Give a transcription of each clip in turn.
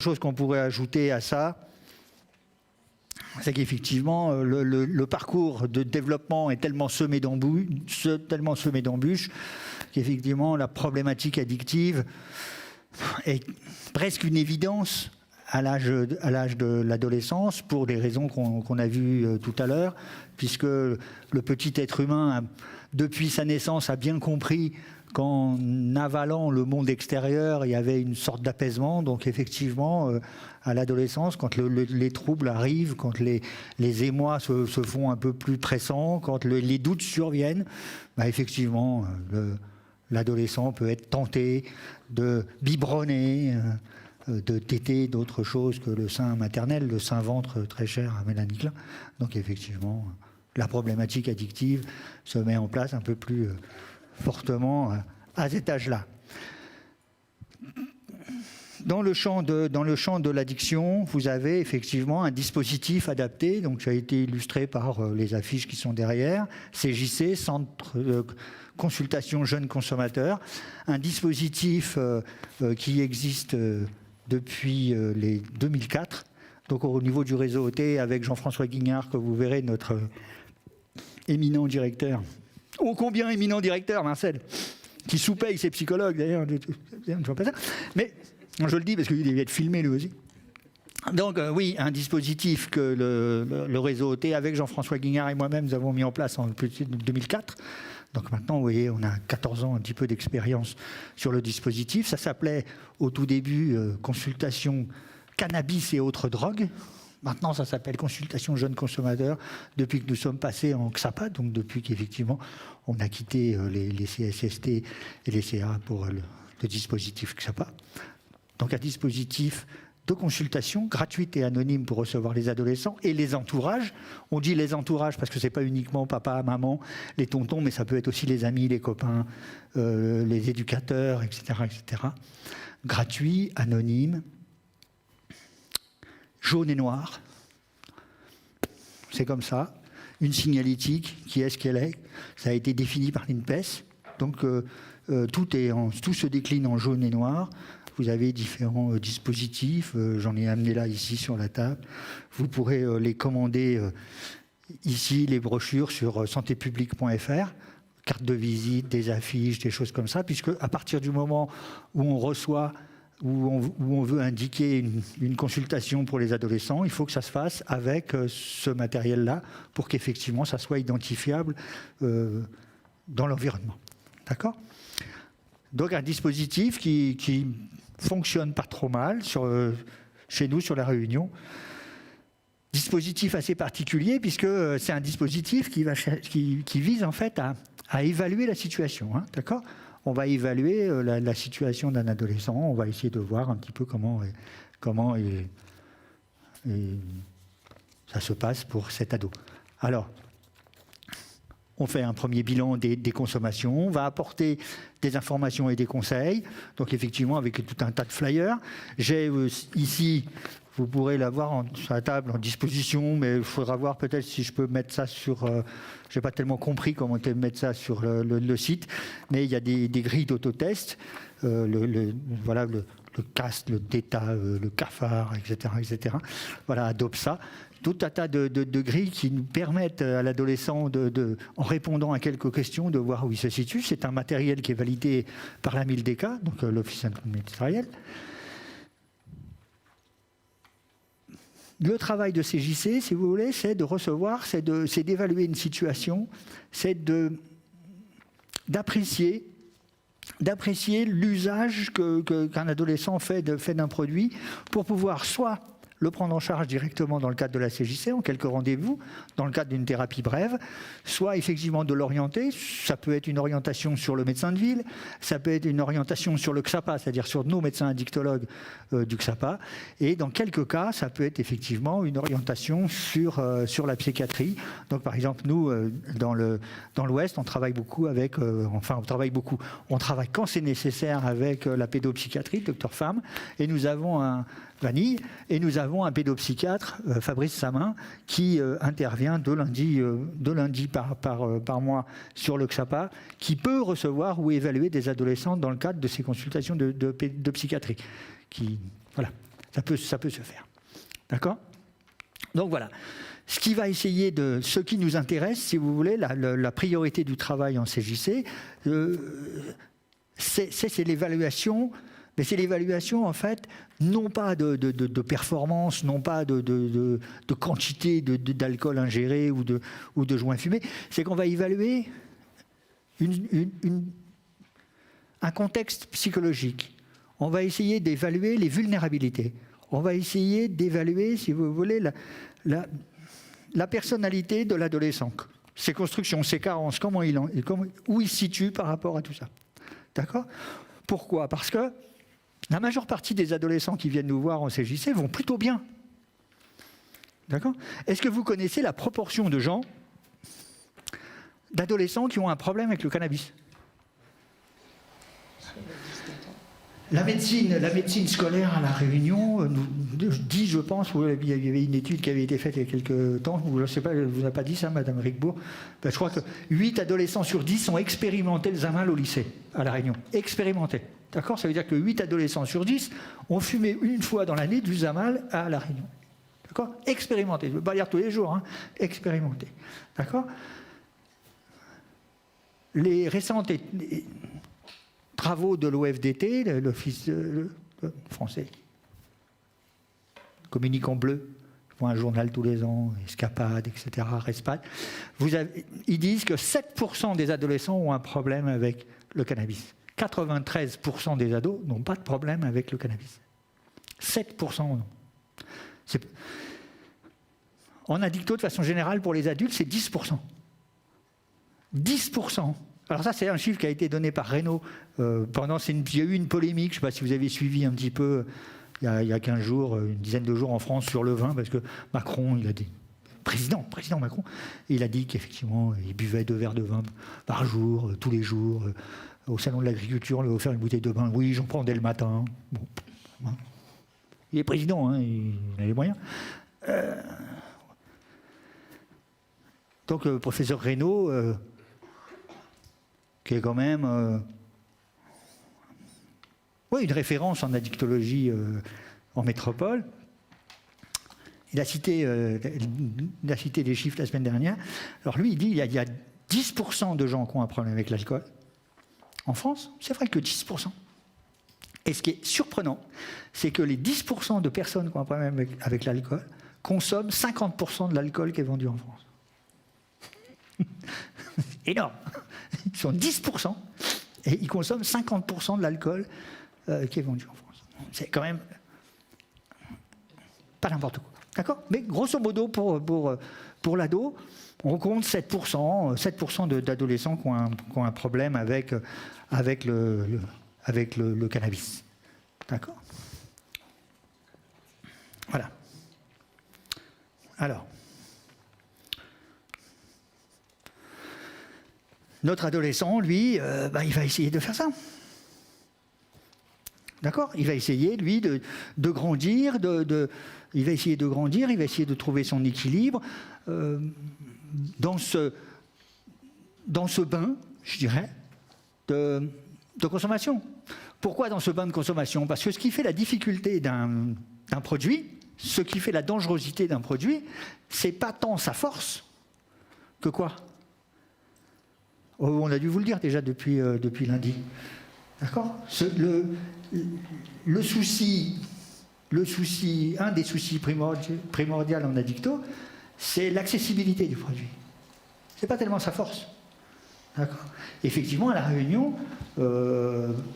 chose qu'on pourrait ajouter à ça, c'est qu'effectivement, le parcours de développement est tellement semé d'embûches qu'effectivement, la problématique addictive est presque une évidence à l'âge de l'adolescence, pour des raisons qu'on a vues tout à l'heure, puisque le petit être humain, depuis sa naissance, a bien compris qu'en avalant le monde extérieur, il y avait une sorte d'apaisement. Donc effectivement, à l'adolescence, quand les troubles arrivent, quand les émois se font un peu plus pressants, quand les doutes surviennent, bah effectivement, l'adolescent peut être tenté de biberonner, de téter d'autres choses que le sein maternel, le sein ventre très cher à Mélanie Klein. Donc effectivement, la problématique addictive se met en place un peu plus fortement à cet âge-là. Dans le champ de l'addiction, vous avez effectivement un dispositif adapté, donc ça a été illustré par les affiches qui sont derrière, CJC, Centre de consultation jeunes consommateurs, un dispositif qui existe depuis les 2004, donc au niveau du réseau OT, avec Jean-François Guignard, que vous verrez, notre éminent directeur. Ô combien éminent directeur, Marcel, qui sous-paye ses psychologues, d'ailleurs. Mais je le dis parce qu'il devait être filmé, lui aussi. Donc oui, un dispositif que le réseau OT, avec Jean-François Guignard et moi-même, nous avons mis en place en 2004. Donc maintenant, vous voyez, on a 14 ans, un petit peu d'expérience sur le dispositif. Ça s'appelait au tout début consultation cannabis et autres drogues. Maintenant, ça s'appelle consultation jeunes consommateurs, depuis que nous sommes passés en XAPA, donc depuis qu'effectivement, on a quitté les CSST et les CA pour le dispositif XAPA. Donc un dispositif de consultation gratuite et anonyme pour recevoir les adolescents et les entourages. On dit les entourages parce que ce n'est pas uniquement papa, maman, les tontons, mais ça peut être aussi les amis, les copains, les éducateurs, etc., etc. Gratuit, anonyme, jaune et noir. C'est comme ça. Une signalétique, qui est ce qu'elle est. Ça a été défini par l'INPES. Donc tout se décline en jaune et noir. Vous avez différents dispositifs, j'en ai amené là, ici, sur la table. Vous pourrez les commander ici, les brochures sur santépublique.fr, carte de visite, des affiches, des choses comme ça, puisque à partir du moment où on reçoit, où on veut indiquer une consultation pour les adolescents, il faut que ça se fasse avec ce matériel-là, pour qu'effectivement, ça soit identifiable dans l'environnement. D'accord ? Donc un dispositif qui fonctionne pas trop mal chez nous sur la Réunion. Dispositif assez particulier puisque c'est un dispositif qui vise en fait à évaluer la situation. Hein, d'accord ? On va évaluer la situation d'un adolescent. On va essayer de voir un petit peu comment ça se passe pour cet ado. Alors, on fait un premier bilan des consommations, on va apporter des informations et des conseils, donc effectivement avec tout un tas de flyers. J'ai ici, vous pourrez l'avoir sur la table en disposition, mais il faudra voir peut-être si je peux mettre ça sur... je n'ai pas tellement compris comment mettre ça sur le site, mais il y a des grilles d'autotest, voilà, le CAST, le DETA, le CAFAR, etc., etc. Voilà, adopte ça. Tout un tas de grilles qui nous permettent à l'adolescent, en répondant à quelques questions, de voir où il se situe. C'est un matériel qui est validé par la MILDECA, donc l'Office interministériel. Le travail de CJC, si vous voulez, c'est de recevoir, c'est d'évaluer une situation, c'est d'apprécier l'usage qu'un adolescent fait d'un produit pour pouvoir soit le prendre en charge directement dans le cadre de la CJC, en quelques rendez-vous, dans le cadre d'une thérapie brève, soit effectivement de l'orienter. Ça peut être une orientation sur le médecin de ville, ça peut être une orientation sur le XAPA, c'est-à-dire sur nos médecins addictologues du XAPA, et dans quelques cas, ça peut être effectivement une orientation sur la psychiatrie. Donc par exemple, nous, dans l'Ouest, on travaille beaucoup avec, on travaille quand c'est nécessaire avec la pédopsychiatrie, le docteur Pham, et nous avons un pédopsychiatre, Fabrice Samin, qui intervient deux lundis par mois sur le XAPA, qui peut recevoir ou évaluer des adolescents dans le cadre de ces consultations de psychiatrie. Voilà. Ça peut se faire. D'accord? Donc voilà. Ce qui nous intéresse, si vous voulez, la priorité du travail en CJC, c'est l'évaluation. Mais c'est l'évaluation, en fait, non pas de performance, non pas de quantité d'alcool ingéré ou de joints fumés. C'est qu'on va évaluer un contexte psychologique. On va essayer d'évaluer les vulnérabilités. On va essayer d'évaluer, si vous voulez, la personnalité de l'adolescent. Ses constructions, ses carences, où il se situe par rapport à tout ça. D'accord ? Pourquoi ? Parce que la majeure partie des adolescents qui viennent nous voir en CJC vont plutôt bien. D'accord ? Est-ce que vous connaissez la proportion de gens, d'adolescents qui ont un problème avec le cannabis ? La médecine scolaire à La Réunion dit, je pense, il y avait une étude qui avait été faite il y a quelques temps, je ne sais pas, vous n'avez pas dit ça, Madame Rigbourg, je crois que 8 adolescents sur 10 ont expérimenté le Zamal au lycée, à La Réunion. Expérimenté. D'accord ? Ça veut dire que 8 adolescents sur 10 ont fumé une fois dans l'année du Zamal à La Réunion. D'accord ? Expérimenté. Je ne veux pas dire tous les jours, hein. Expérimenté. D'accord ? Les récentes travaux de l'OFDT, l'Office français, communique en bleu, ils font un journal tous les ans, Escapade, etc., Respad. Ils disent que 7% des adolescents ont un problème avec le cannabis. 93% des ados n'ont pas de problème avec le cannabis. 7% non. En addicto, de façon générale, pour les adultes, c'est 10%. 10%. Alors ça, c'est un chiffre qui a été donné par Reynaud. Il y a eu une polémique, je ne sais pas si vous avez suivi un petit peu, il y a 15 jours, une dizaine de jours en France sur le vin, parce que Macron, il a dit, président Macron, il a dit qu'effectivement, il buvait 2 verres de vin par jour, tous les jours. Au salon de l'agriculture, on lui a offert une bouteille de vin. Oui, j'en prends dès le matin. Bon. Il est président, hein, il a les moyens. Donc, le professeur Reynaud, qui est quand même une référence en addictologie en métropole. Il a cité des chiffres la semaine dernière. Alors lui, il dit qu'il y a 10% de gens qui ont un problème avec l'alcool. En France, c'est vrai que 10%. Et ce qui est surprenant, c'est que les 10% de personnes qui ont un problème avec l'alcool consomment 50% de l'alcool qui est vendu en France. Énorme. Ils sont 10% et ils consomment 50% de l'alcool qui est vendu en France. C'est quand même pas n'importe quoi. D'accord ? Mais grosso modo, pour l'ado, on compte 7% d'adolescents qui ont un problème avec le cannabis. D'accord ? Voilà. Alors, notre adolescent, lui, il va essayer de faire ça. D'accord ? Il va essayer, lui, de grandir, il va essayer de grandir, il va essayer de trouver son équilibre dans ce bain, je dirais, de consommation. Pourquoi dans ce bain de consommation ? Parce que ce qui fait la difficulté d'un produit, ce qui fait la dangerosité d'un produit, c'est pas tant sa force que quoi ? On a dû vous le dire déjà depuis lundi. D'accord ? Le souci, un des soucis primordiaux en addicto, c'est l'accessibilité du produit. C'est pas tellement sa force. D'accord ? Effectivement, à La Réunion,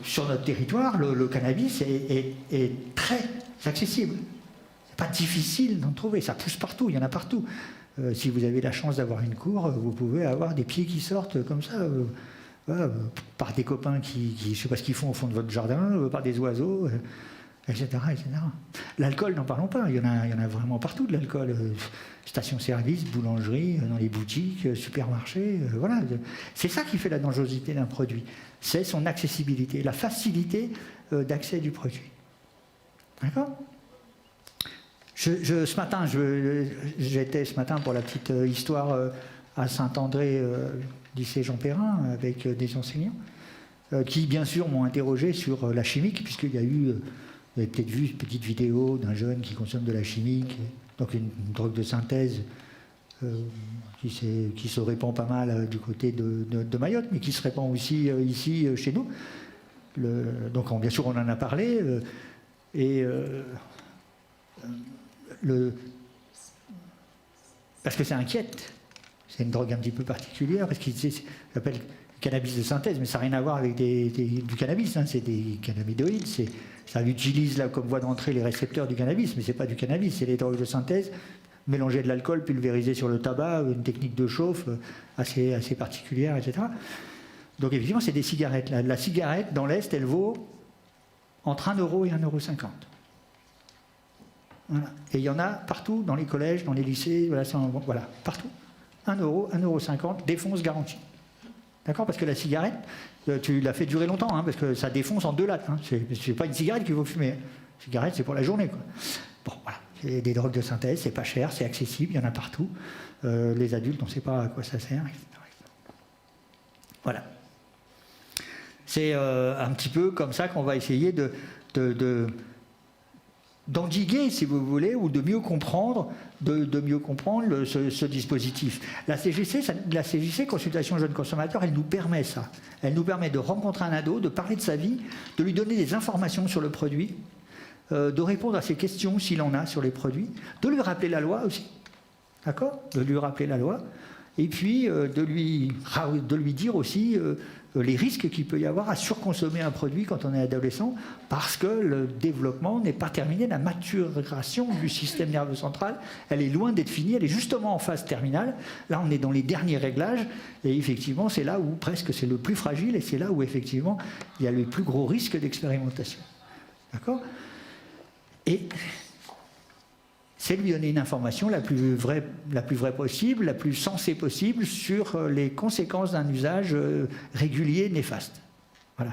sur notre territoire, le cannabis est très accessible. C'est pas difficile d'en trouver. Ça pousse partout, il y en a partout. Si vous avez la chance d'avoir une cour, vous pouvez avoir des pieds qui sortent comme ça, par des copains qui je ne sais pas ce qu'ils font au fond de votre jardin, par des oiseaux, etc., etc. L'alcool, n'en parlons pas, il y en a vraiment partout de l'alcool. Station-service, boulangerie, dans les boutiques, supermarchés, voilà. C'est ça qui fait la dangerosité d'un produit. C'est son accessibilité, la facilité d'accès du produit. D'accord ? Ce matin, j'étais ce matin pour la petite histoire à Saint-André, lycée Jean Perrin, avec des enseignants, qui bien sûr m'ont interrogé sur la chimique, puisqu'il y a eu Vous avez peut-être vu une petite vidéo d'un jeune qui consomme de la chimie, donc une drogue de synthèse qui se répand pas mal du côté de Mayotte, mais qui se répand aussi ici chez nous. Donc bien sûr on en a parlé, parce que ça inquiète. C'est une drogue un petit peu particulière, parce qu'il s'appelle cannabis de synthèse, mais ça n'a rien à voir avec du cannabis, hein, c'est des cannabinoïdes, ça utilise là, comme voie d'entrée les récepteurs du cannabis, mais ce n'est pas du cannabis, c'est des drogues de synthèse, mélanger de l'alcool, pulvérisé sur le tabac, une technique de chauffe assez particulière, etc. Donc effectivement, c'est des cigarettes. La cigarette, dans l'Est, elle vaut entre 1 € et 1,50 €. Voilà. Et il y en a partout, dans les collèges, dans les lycées, voilà, partout. 1 €, 1,50 €, défonce garantie. D'accord? Parce que la cigarette, tu l'as fait durer longtemps, hein, parce que ça défonce en 2 lattes. Hein. C'est pas une cigarette qu'il faut fumer. Une cigarette, c'est pour la journée, quoi. Bon, voilà. C'est des drogues de synthèse, c'est pas cher, c'est accessible, il y en a partout. Les adultes, on ne sait pas à quoi ça sert, etc. Voilà. C'est un petit peu comme ça qu'on va essayer d'endiguer, si vous voulez, ou de mieux comprendre, ce dispositif. La CJC, Consultation Jeunes Consommateurs, elle nous permet ça. Elle nous permet de rencontrer un ado, de parler de sa vie, de lui donner des informations sur le produit, de répondre à ses questions s'il en a sur les produits, de lui rappeler la loi aussi, d'accord? De lui rappeler la loi, et puis de lui dire aussi les risques qu'il peut y avoir à surconsommer un produit quand on est adolescent, parce que le développement n'est pas terminé, la maturation du système nerveux central, elle est loin d'être finie, elle est justement en phase terminale. Là, on est dans les derniers réglages, et effectivement, c'est là où presque c'est le plus fragile, et c'est là où effectivement il y a le plus gros risque d'expérimentation. D'accord? Et c'est lui donner une information la plus vraie possible, la plus sensée possible sur les conséquences d'un usage régulier néfaste. Voilà.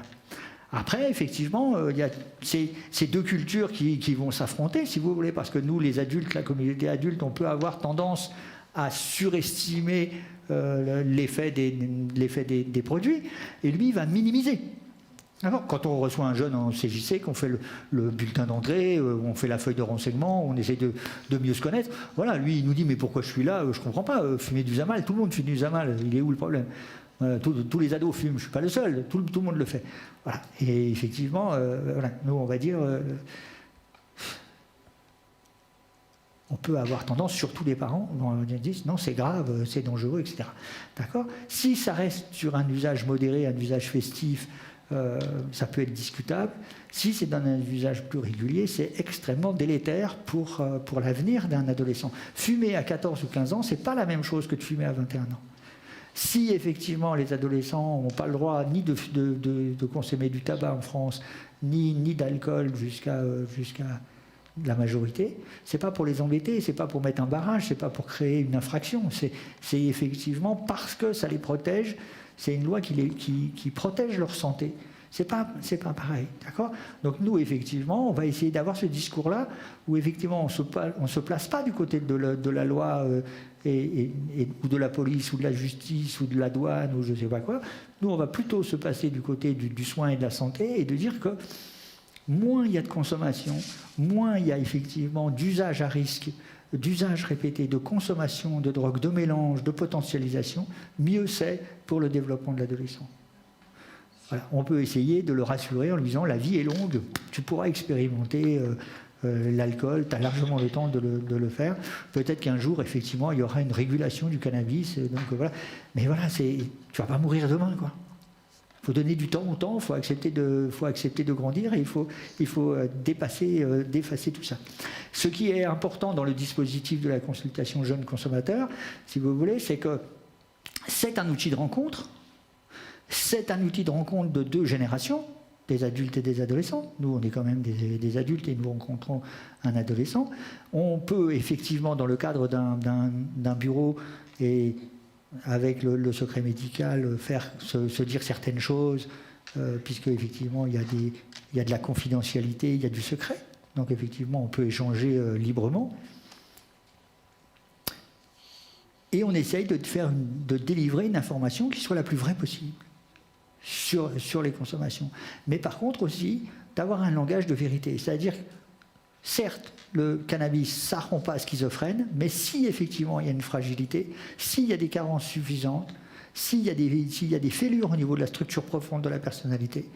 Après, effectivement, il y a ces deux cultures qui vont s'affronter, si vous voulez, parce que nous, les adultes, la communauté adulte, on peut avoir tendance à surestimer l'effet des produits, et lui, il va minimiser. Alors, quand on reçoit un jeune en CJC, qu'on fait le bulletin d'entrée, on fait la feuille de renseignement, on essaie de mieux se connaître, voilà, lui, il nous dit « mais pourquoi je suis là? Je ne comprends pas, fumer du Zamal, tout le monde fume du Zamal, il est où le problème ?» Tous les ados fument, je ne suis pas le seul, tout le monde le fait. Voilà. Et effectivement, voilà, nous, on va dire... on peut avoir tendance, surtout les parents, on dit non, c'est grave, c'est dangereux, etc. D'accord? Si ça reste sur un usage modéré, un usage festif, ça peut être discutable. Si c'est dans un usage plus régulier, c'est extrêmement délétère pour l'avenir d'un adolescent. Fumer à 14 ou 15 ans, c'est pas la même chose que de fumer à 21 ans. Si effectivement les adolescents n'ont pas le droit ni de consommer du tabac en France, ni d'alcool jusqu'à la majorité, c'est pas pour les embêter, c'est pas pour mettre un barrage, c'est pas pour créer une infraction, c'est effectivement parce que ça les protège. C'est une loi qui protège leur santé. C'est pas pareil, d'accord? Donc nous, effectivement, on va essayer d'avoir ce discours-là où effectivement on se place pas du côté de la loi ou de la police ou de la justice ou de la douane ou je sais pas quoi. Nous, on va plutôt se passer du côté du soin et de la santé et de dire que moins il y a de consommation, moins il y a effectivement d'usage à risque, d'usage répété, de consommation de drogue, de mélange, de potentialisation, mieux c'est pour le développement de l'adolescent. Voilà. On peut essayer de le rassurer en lui disant la vie est longue, tu pourras expérimenter l'alcool, tu as largement le temps de le faire. Peut-être qu'un jour, effectivement, il y aura une régulation du cannabis. Donc, voilà. Mais voilà, tu ne vas pas mourir demain, quoi. Il faut donner du temps au temps, il faut accepter de grandir et il faut dépasser tout ça. Ce qui est important dans le dispositif de la consultation jeunes consommateurs, si vous voulez, c'est que c'est un outil de rencontre. C'est un outil de rencontre de deux générations, des adultes et des adolescents. Nous, on est quand même des adultes et nous rencontrons un adolescent. On peut effectivement, dans le cadre d'un bureau et avec le secret médical, se dire certaines choses, puisque effectivement, il y a de la confidentialité, il y a du secret. Donc effectivement, on peut échanger librement. Et on essaye de délivrer une information qui soit la plus vraie possible sur les consommations. Mais par contre aussi, d'avoir un langage de vérité. C'est-à-dire, certes, le cannabis, ça ne rend pas schizophrène, mais si effectivement il y a une fragilité, s'il y a des carences suffisantes, s'il y a des fêlures au niveau de la structure profonde de la personnalité,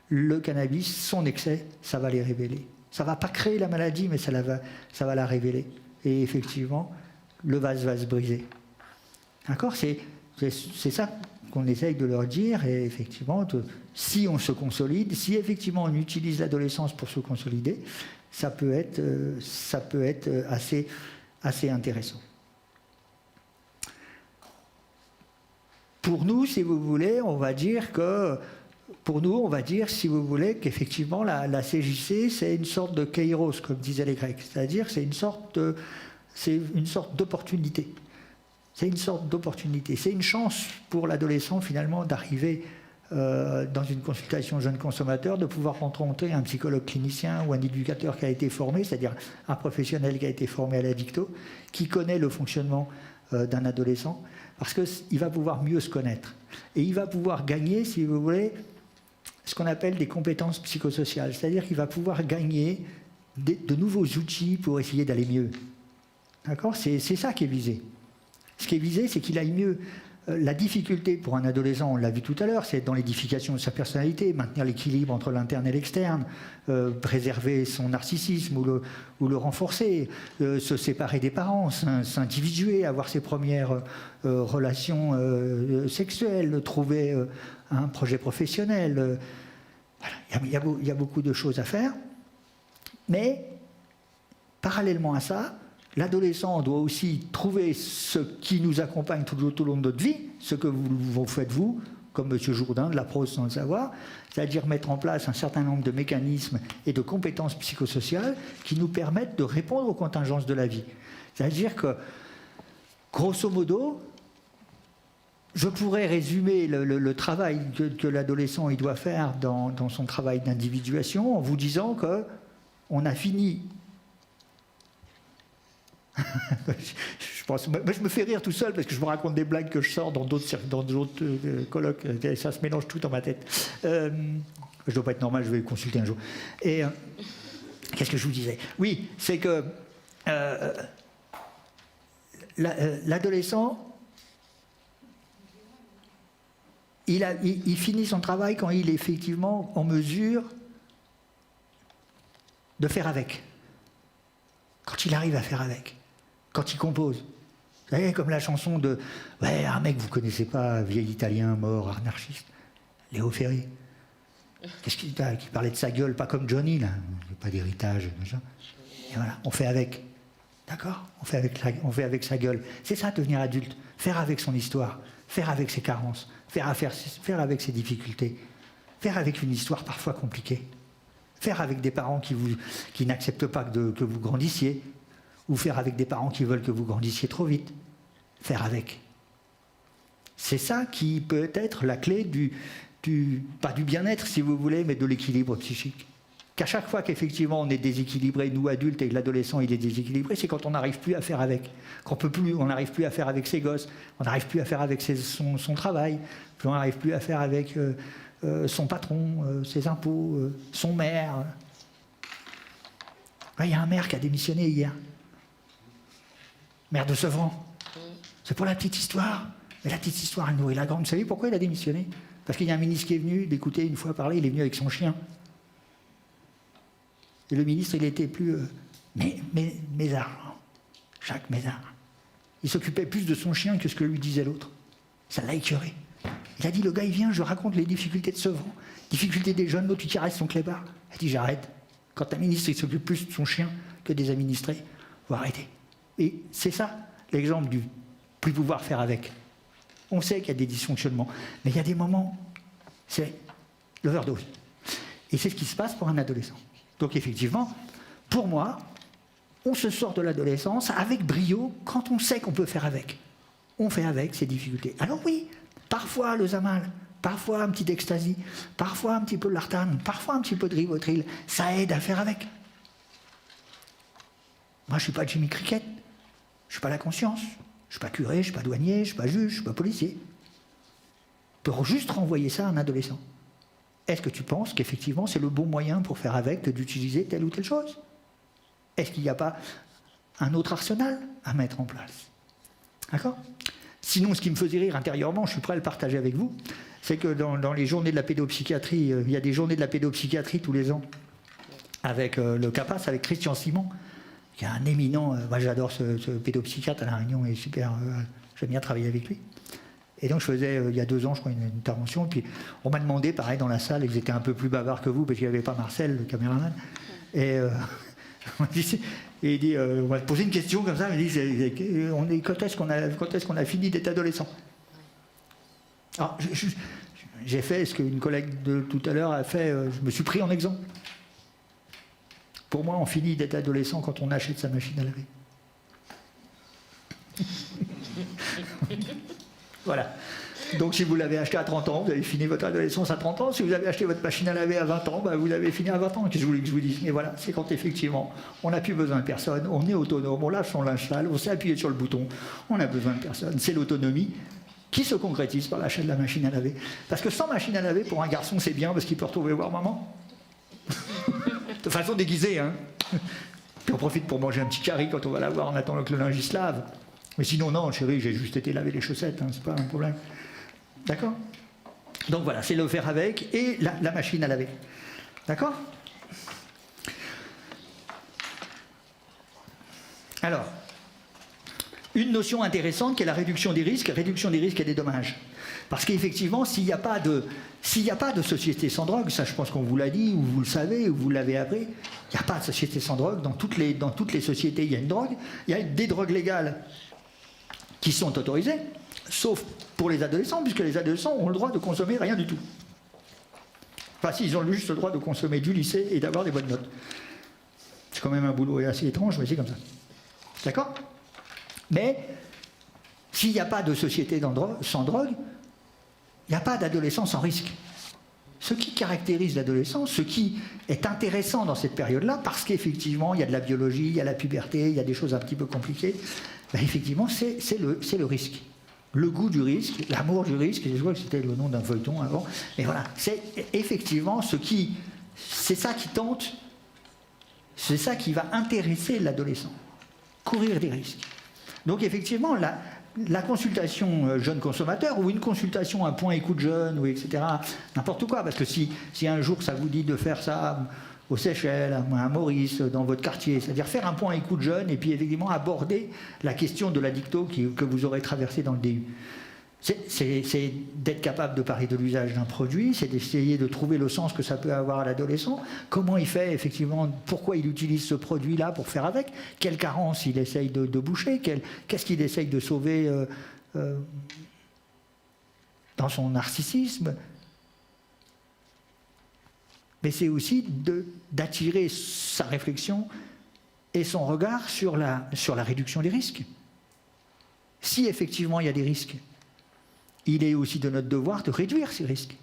le cannabis, son excès, ça va les révéler. Ça ne va pas créer la maladie, mais ça va la révéler. Et effectivement, le vase va se briser. D'accord ? C'est ça qu'on essaye de leur dire. Et effectivement, si on se consolide, si effectivement on utilise l'adolescence pour se consolider, ça peut être assez intéressant. Pour nous, si vous voulez, on va dire, si vous voulez, qu'effectivement, la CJC, c'est une sorte de kairos, comme disaient les Grecs. C'est-à-dire, c'est une sorte d'opportunité. C'est une sorte d'opportunité. C'est une chance pour l'adolescent, finalement, d'arriver dans une consultation jeune consommateur, de pouvoir rencontrer un psychologue clinicien ou un éducateur qui a été formé, c'est-à-dire un professionnel qui a été formé à l'addicto, qui connaît le fonctionnement d'un adolescent, parce qu'il va pouvoir mieux se connaître. Et il va pouvoir gagner, si vous voulez, ce qu'on appelle des compétences psychosociales. C'est-à-dire qu'il va pouvoir gagner de nouveaux outils pour essayer d'aller mieux. D'accord ? C'est ça qui est visé. Ce qui est visé, c'est qu'il aille mieux. La difficulté pour un adolescent, on l'a vu tout à l'heure, c'est dans l'édification de sa personnalité, maintenir l'équilibre entre l'interne et l'externe, préserver son narcissisme ou le renforcer, se séparer des parents, s'individuer, avoir ses premières relations sexuelles, trouver un projet professionnel. Voilà. Il y a beaucoup de choses à faire. Mais, parallèlement à ça, l'adolescent doit aussi trouver ce qui nous accompagne tout au long de notre vie, ce que vous faites vous, comme M. Jourdain, de la prose sans le savoir, c'est-à-dire mettre en place un certain nombre de mécanismes et de compétences psychosociales qui nous permettent de répondre aux contingences de la vie. C'est-à-dire que, grosso modo, je pourrais résumer le travail que l'adolescent il doit faire dans son travail d'individuation en vous disant qu'on a fini. Je me fais rire tout seul parce que je me raconte des blagues que je sors dans d'autres colloques, ça se mélange tout dans ma tête. Je ne dois pas être normal, je vais le consulter un jour. Et qu'est-ce que je vous disais ? Oui, c'est que l'adolescent, il finit son travail quand il est effectivement en mesure de faire avec. Quand il arrive à faire avec. Quand il compose. Vous savez, comme la chanson de « Ouais, un mec, vous ne connaissez pas, vieil italien, mort, anarchiste. » Léo Ferré. Qu'est-ce qui parlait de sa gueule, pas comme Johnny, là. Pas d'héritage, machin. Et voilà, on fait avec. D'accord ? On fait avec sa gueule. C'est ça, devenir adulte. Faire avec son histoire. Faire avec ses carences. Faire avec ses difficultés. Faire avec une histoire parfois compliquée. Faire avec des parents qui n'acceptent pas que vous grandissiez. Ou faire avec des parents qui veulent que vous grandissiez trop vite. Faire avec. C'est ça qui peut être la clé pas du bien-être, si vous voulez, mais de l'équilibre psychique. Qu'à chaque fois qu'effectivement on est déséquilibré, nous adultes, et que l'adolescent il est déséquilibré, c'est quand on n'arrive plus à faire avec. On n'arrive plus à faire avec ses gosses, on n'arrive plus à faire avec son travail, on n'arrive plus à faire avec son patron, ses impôts, son maire. Il y a un maire qui a démissionné hier. Maire de Sevran. C'est pour la petite histoire. Mais la petite histoire, elle nourrit la grande. Vous savez pourquoi il a démissionné ? Parce qu'il y a un ministre qui est venu l'écouter une fois parler, il est venu avec son chien. Et le ministre, il était plus... mes argent. Jacques Mézard. Il s'occupait plus de son chien que ce que lui disait l'autre. Ça l'a écœuré. Il a dit, le gars, il vient, je raconte les difficultés de Sevran. Difficultés des jeunes, l'autre, il caresse son clébard. Il a dit, j'arrête. Quand un ministre, il s'occupe plus de son chien que des administrés, il faut arrêter. Et c'est ça, l'exemple du plus pouvoir faire avec. On sait qu'il y a des dysfonctionnements, mais il y a des moments, c'est l'overdose. Et c'est ce qui se passe pour un adolescent. Donc effectivement, pour moi, on se sort de l'adolescence avec brio quand on sait qu'on peut faire avec. On fait avec ces difficultés. Alors oui, parfois le Zamal, parfois un petit ecstasy, parfois un petit peu de Lartane, parfois un petit peu de Rivotril, ça aide à faire avec. Moi, je ne suis pas Jimmy Cricket. Je ne suis pas la conscience. Je ne suis pas curé, je ne suis pas douanier, je ne suis pas juge, je ne suis pas policier. On peut juste renvoyer ça à un adolescent. est-ce que tu penses qu'effectivement c'est le bon moyen pour faire avec d'utiliser telle ou telle chose? Est-ce qu'il n'y a pas un autre arsenal à mettre en place? D'accord? Sinon, ce qui me faisait rire intérieurement, je suis prêt à le partager avec vous, c'est que dans les journées de la pédopsychiatrie, il y a des journées de la pédopsychiatrie tous les ans, avec le CAPAS, avec Christian Simon, qui est un éminent, moi j'adore ce pédopsychiatre, à La Réunion, est super, j'aime bien travailler avec lui. Et donc je faisais, il y a 2 ans, je crois, une intervention, puis on m'a demandé, pareil, dans la salle, ils étaient un peu plus bavards que vous, parce qu'il n'y avait pas Marcel, le caméraman, et il dit, on va te poser une question comme ça, il dit, quand est-ce qu'on a fini d'être adolescent? Alors, j'ai fait ce qu'une collègue de tout à l'heure a fait, je me suis pris en exemple. Pour moi, on finit d'être adolescent quand on achète sa machine à laver. Voilà. Donc si vous l'avez acheté à 30 ans, vous avez fini votre adolescence à 30 ans. Si vous avez acheté votre machine à laver à 20 ans, bah, vous avez fini à 20 ans. Qu'est-ce que je voulais que je vous dise? Mais voilà, c'est quand effectivement, on n'a plus besoin de personne, on est autonome, on lâche son linge sale, on s'est appuyé sur le bouton, on n'a besoin de personne. C'est l'autonomie qui se concrétise par l'achat de la machine à laver. Parce que sans machine à laver, pour un garçon, c'est bien parce qu'il peut retrouver voir maman. De façon déguisée, hein. Puis on profite pour manger un petit curry quand on va la voir en attendant que le linge se lave. Mais sinon, non, chérie, j'ai juste été laver les chaussettes, hein, c'est pas un problème. D'accord? Donc voilà, c'est le faire avec et la machine à laver. D'accord? Alors, une notion intéressante qui est la réduction des risques et des dommages. Parce qu'effectivement, s'il n'y a pas de société sans drogue, ça je pense qu'on vous l'a dit, ou vous le savez, ou vous l'avez appris, il n'y a pas de société sans drogue. Dans toutes les sociétés, il y a une drogue. Il y a des drogues légales qui sont autorisées, sauf pour les adolescents, puisque les adolescents ont le droit de consommer rien du tout. Enfin, si, ils ont juste le droit de consommer du lycée et d'avoir des bonnes notes. C'est quand même un boulot assez étrange, mais c'est comme ça. D'accord? Mais s'il n'y a pas de société sans drogue, il n'y a pas d'adolescent sans risque. Ce qui caractérise l'adolescence, ce qui est intéressant dans cette période-là, parce qu'effectivement, il y a de la biologie, il y a la puberté, il y a des choses un petit peu compliquées, ben effectivement, c'est le risque. Le goût du risque, l'amour du risque, je vois que c'était le nom d'un feuilleton avant, mais voilà, c'est effectivement c'est ça qui tente, c'est ça qui va intéresser l'adolescent, courir des risques. Donc effectivement, la consultation jeune consommateur ou une consultation à point écoute jeune, ou etc., n'importe quoi, parce que si un jour ça vous dit de faire ça aux Seychelles, à Maurice, dans votre quartier, c'est-à-dire faire un point écoute jeune et puis effectivement aborder la question de l'addicto que vous aurez traversé dans le DU. C'est d'être capable de parler de l'usage d'un produit, c'est d'essayer de trouver le sens que ça peut avoir à l'adolescent, comment il fait effectivement, pourquoi il utilise ce produit-là pour faire avec, quelle carence il essaye de boucher, qu'est-ce qu'il essaye de sauver dans son narcissisme. Mais c'est aussi d'attirer sa réflexion et son regard sur la réduction des risques. Si effectivement il y a des risques, il est aussi de notre devoir de réduire ces risques.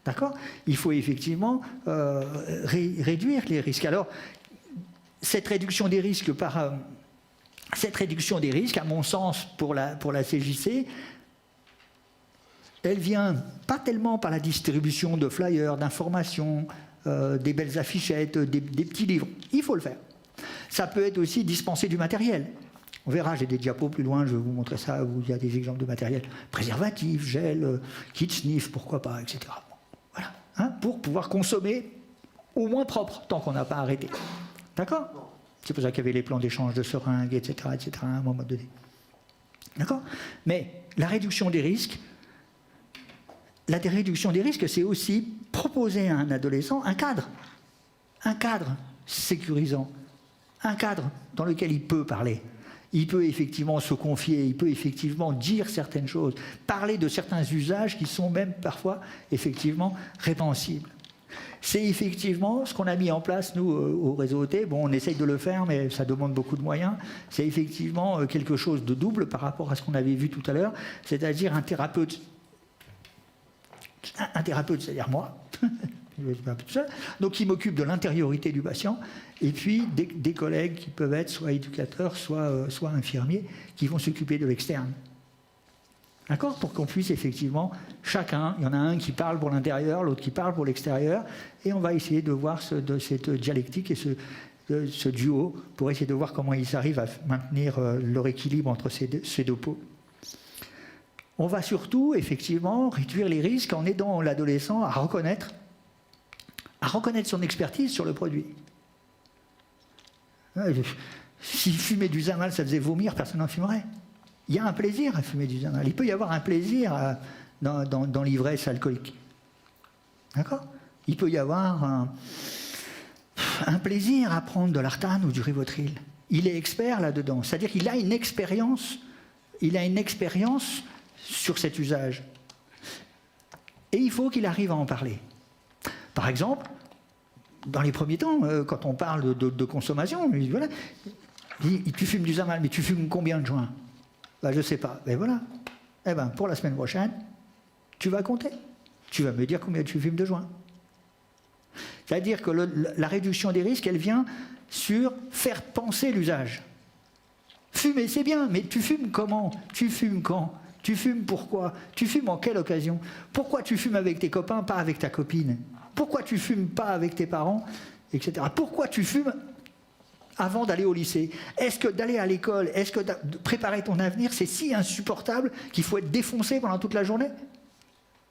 D'accord? Il faut effectivement réduire les risques. Alors, cette réduction des risques, à mon sens, pour la CJC, elle vient pas tellement par la distribution de flyers, d'informations, des belles affichettes, des petits livres. Il faut le faire. Ça peut être aussi dispenser du matériel. On verra, j'ai des diapos plus loin, je vais vous montrer ça, où il y a des exemples de matériel. Préservatifs, gel, kit sniff, pourquoi pas, etc. Bon, voilà, hein, pour pouvoir consommer au moins propre, tant qu'on n'a pas arrêté. D'accord? C'est pour ça qu'il y avait les plans d'échange de seringues, etc., à un moment donné. D'accord? Mais la réduction des risques, c'est aussi proposer à un adolescent un cadre sécurisant, un cadre dans lequel il peut parler. Il peut effectivement se confier, il peut effectivement dire certaines choses, parler de certains usages qui sont même parfois effectivement répréhensibles. C'est effectivement ce qu'on a mis en place, nous, au réseau OT. Bon, on essaye de le faire, mais ça demande beaucoup de moyens. C'est effectivement quelque chose de double par rapport à ce qu'on avait vu tout à l'heure, c'est-à-dire un thérapeute, c'est-à-dire moi, je suis un peu tout seul, donc qui m'occupe de l'intériorité du patient, et puis des collègues qui peuvent être soit éducateurs, soit infirmiers, qui vont s'occuper de l'externe. D'accord? Pour qu'on puisse effectivement, chacun, il y en a un qui parle pour l'intérieur, l'autre qui parle pour l'extérieur, et on va essayer de voir cette dialectique et ce duo pour essayer de voir comment ils arrivent à maintenir leur équilibre entre ces deux pôles. On va surtout, effectivement, réduire les risques en aidant l'adolescent à reconnaître son expertise sur le produit. Si fumer du Zamal, ça faisait vomir, personne n'en fumerait. Il y a un plaisir à fumer du Zamal. Il peut y avoir un plaisir dans l'ivresse alcoolique. D'accord? Il peut y avoir un plaisir à prendre de l'Artane ou du Rivotril. Il est expert là-dedans. C'est-à-dire qu'il a une expérience sur cet usage. Et il faut qu'il arrive à en parler. Par exemple, dans les premiers temps, quand on parle de consommation, voilà, tu fumes du Zamal, mais tu fumes combien de joints? Ben, je ne sais pas. Ben voilà. Eh ben, pour la semaine prochaine, tu vas compter. Tu vas me dire combien tu fumes de joints. C'est-à-dire que la réduction des risques, elle vient sur faire penser l'usage. Fumer, c'est bien, mais tu fumes comment? Tu fumes quand? Tu fumes pourquoi? Tu fumes en quelle occasion? Pourquoi tu fumes avec tes copains, pas avec ta copine? Pourquoi tu fumes pas avec tes parents, etc. Pourquoi tu fumes avant d'aller au lycée? Est-ce que d'aller à l'école, est-ce que de préparer ton avenir, c'est si insupportable qu'il faut être défoncé pendant toute la journée?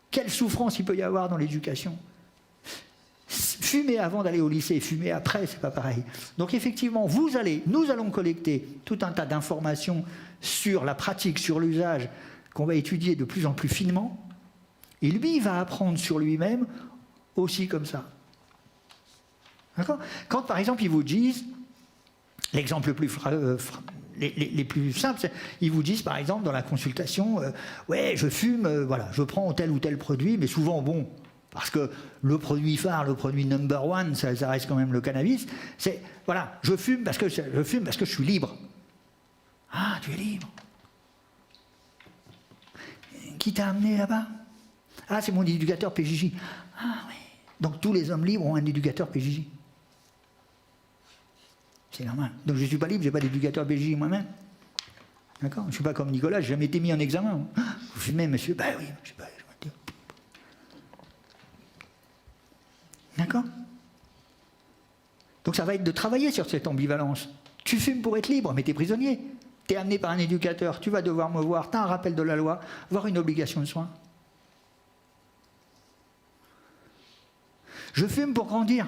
Quelle souffrance il peut y avoir dans l'éducation? Fumer avant d'aller au lycée, fumer après, c'est pas pareil. Donc effectivement, nous allons collecter tout un tas d'informations sur la pratique, sur l'usage, qu'on va étudier de plus en plus finement, et lui, il va apprendre sur lui-même aussi comme ça. D'accord? Quand par exemple, ils vous disent, l'exemple le plus les plus simples, ils vous disent par exemple dans la consultation, ouais, je fume, voilà, je prends tel ou tel produit, mais souvent, bon, parce que le produit phare, le produit number one, ça reste quand même le cannabis, c'est, voilà, je fume parce que je suis libre. Ah, tu es libre. Qui t'a amené là-bas? Ah, c'est mon éducateur PJJ. Ah oui. Donc tous les hommes libres ont un éducateur PJJ. C'est normal. Donc je ne suis pas libre, je n'ai pas d'éducateur PJJ moi-même. D'accord? Je ne suis pas comme Nicolas, je n'ai jamais été mis en examen. Ah, vous fumez, monsieur? Ben oui, je sais pas. D'accord? Donc ça va être de travailler sur cette ambivalence. Tu fumes pour être libre, mais tu es prisonnier. Tu es amené par un éducateur, tu vas devoir me voir, tu as un rappel de la loi, voire une obligation de soins. Je fume pour grandir.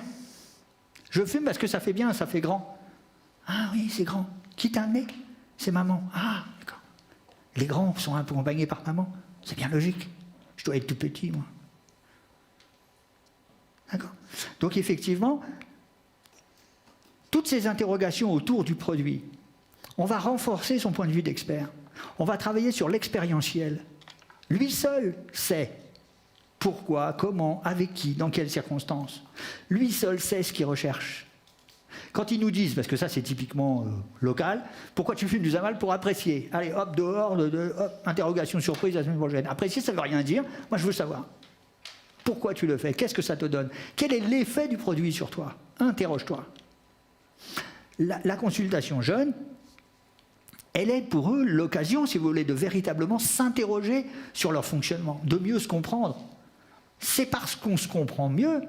Je fume parce que ça fait bien, ça fait grand. Ah oui, c'est grand. Qui t'a amené? C'est maman. Ah, d'accord. Les grands sont un peu accompagnés par maman. C'est bien logique. Je dois être tout petit, moi. D'accord? Donc effectivement, toutes ces interrogations autour du produit, on va renforcer son point de vue d'expert. On va travailler sur l'expérientiel. Lui seul sait pourquoi, comment, avec qui, dans quelles circonstances. Lui seul sait ce qu'il recherche. Quand ils nous disent, parce que ça c'est typiquement local, pourquoi tu fumes du Zamal? Pour apprécier. Allez, hop, dehors, hop, interrogation surprise la semaine prochaine. Apprécier, ça ne veut rien dire. Moi je veux savoir. Pourquoi tu le fais? Qu'est-ce que ça te donne? Quel est l'effet du produit sur toi? Interroge-toi. La consultation jeune, elle est pour eux l'occasion, si vous voulez, de véritablement s'interroger sur leur fonctionnement, de mieux se comprendre. C'est parce qu'on se comprend mieux,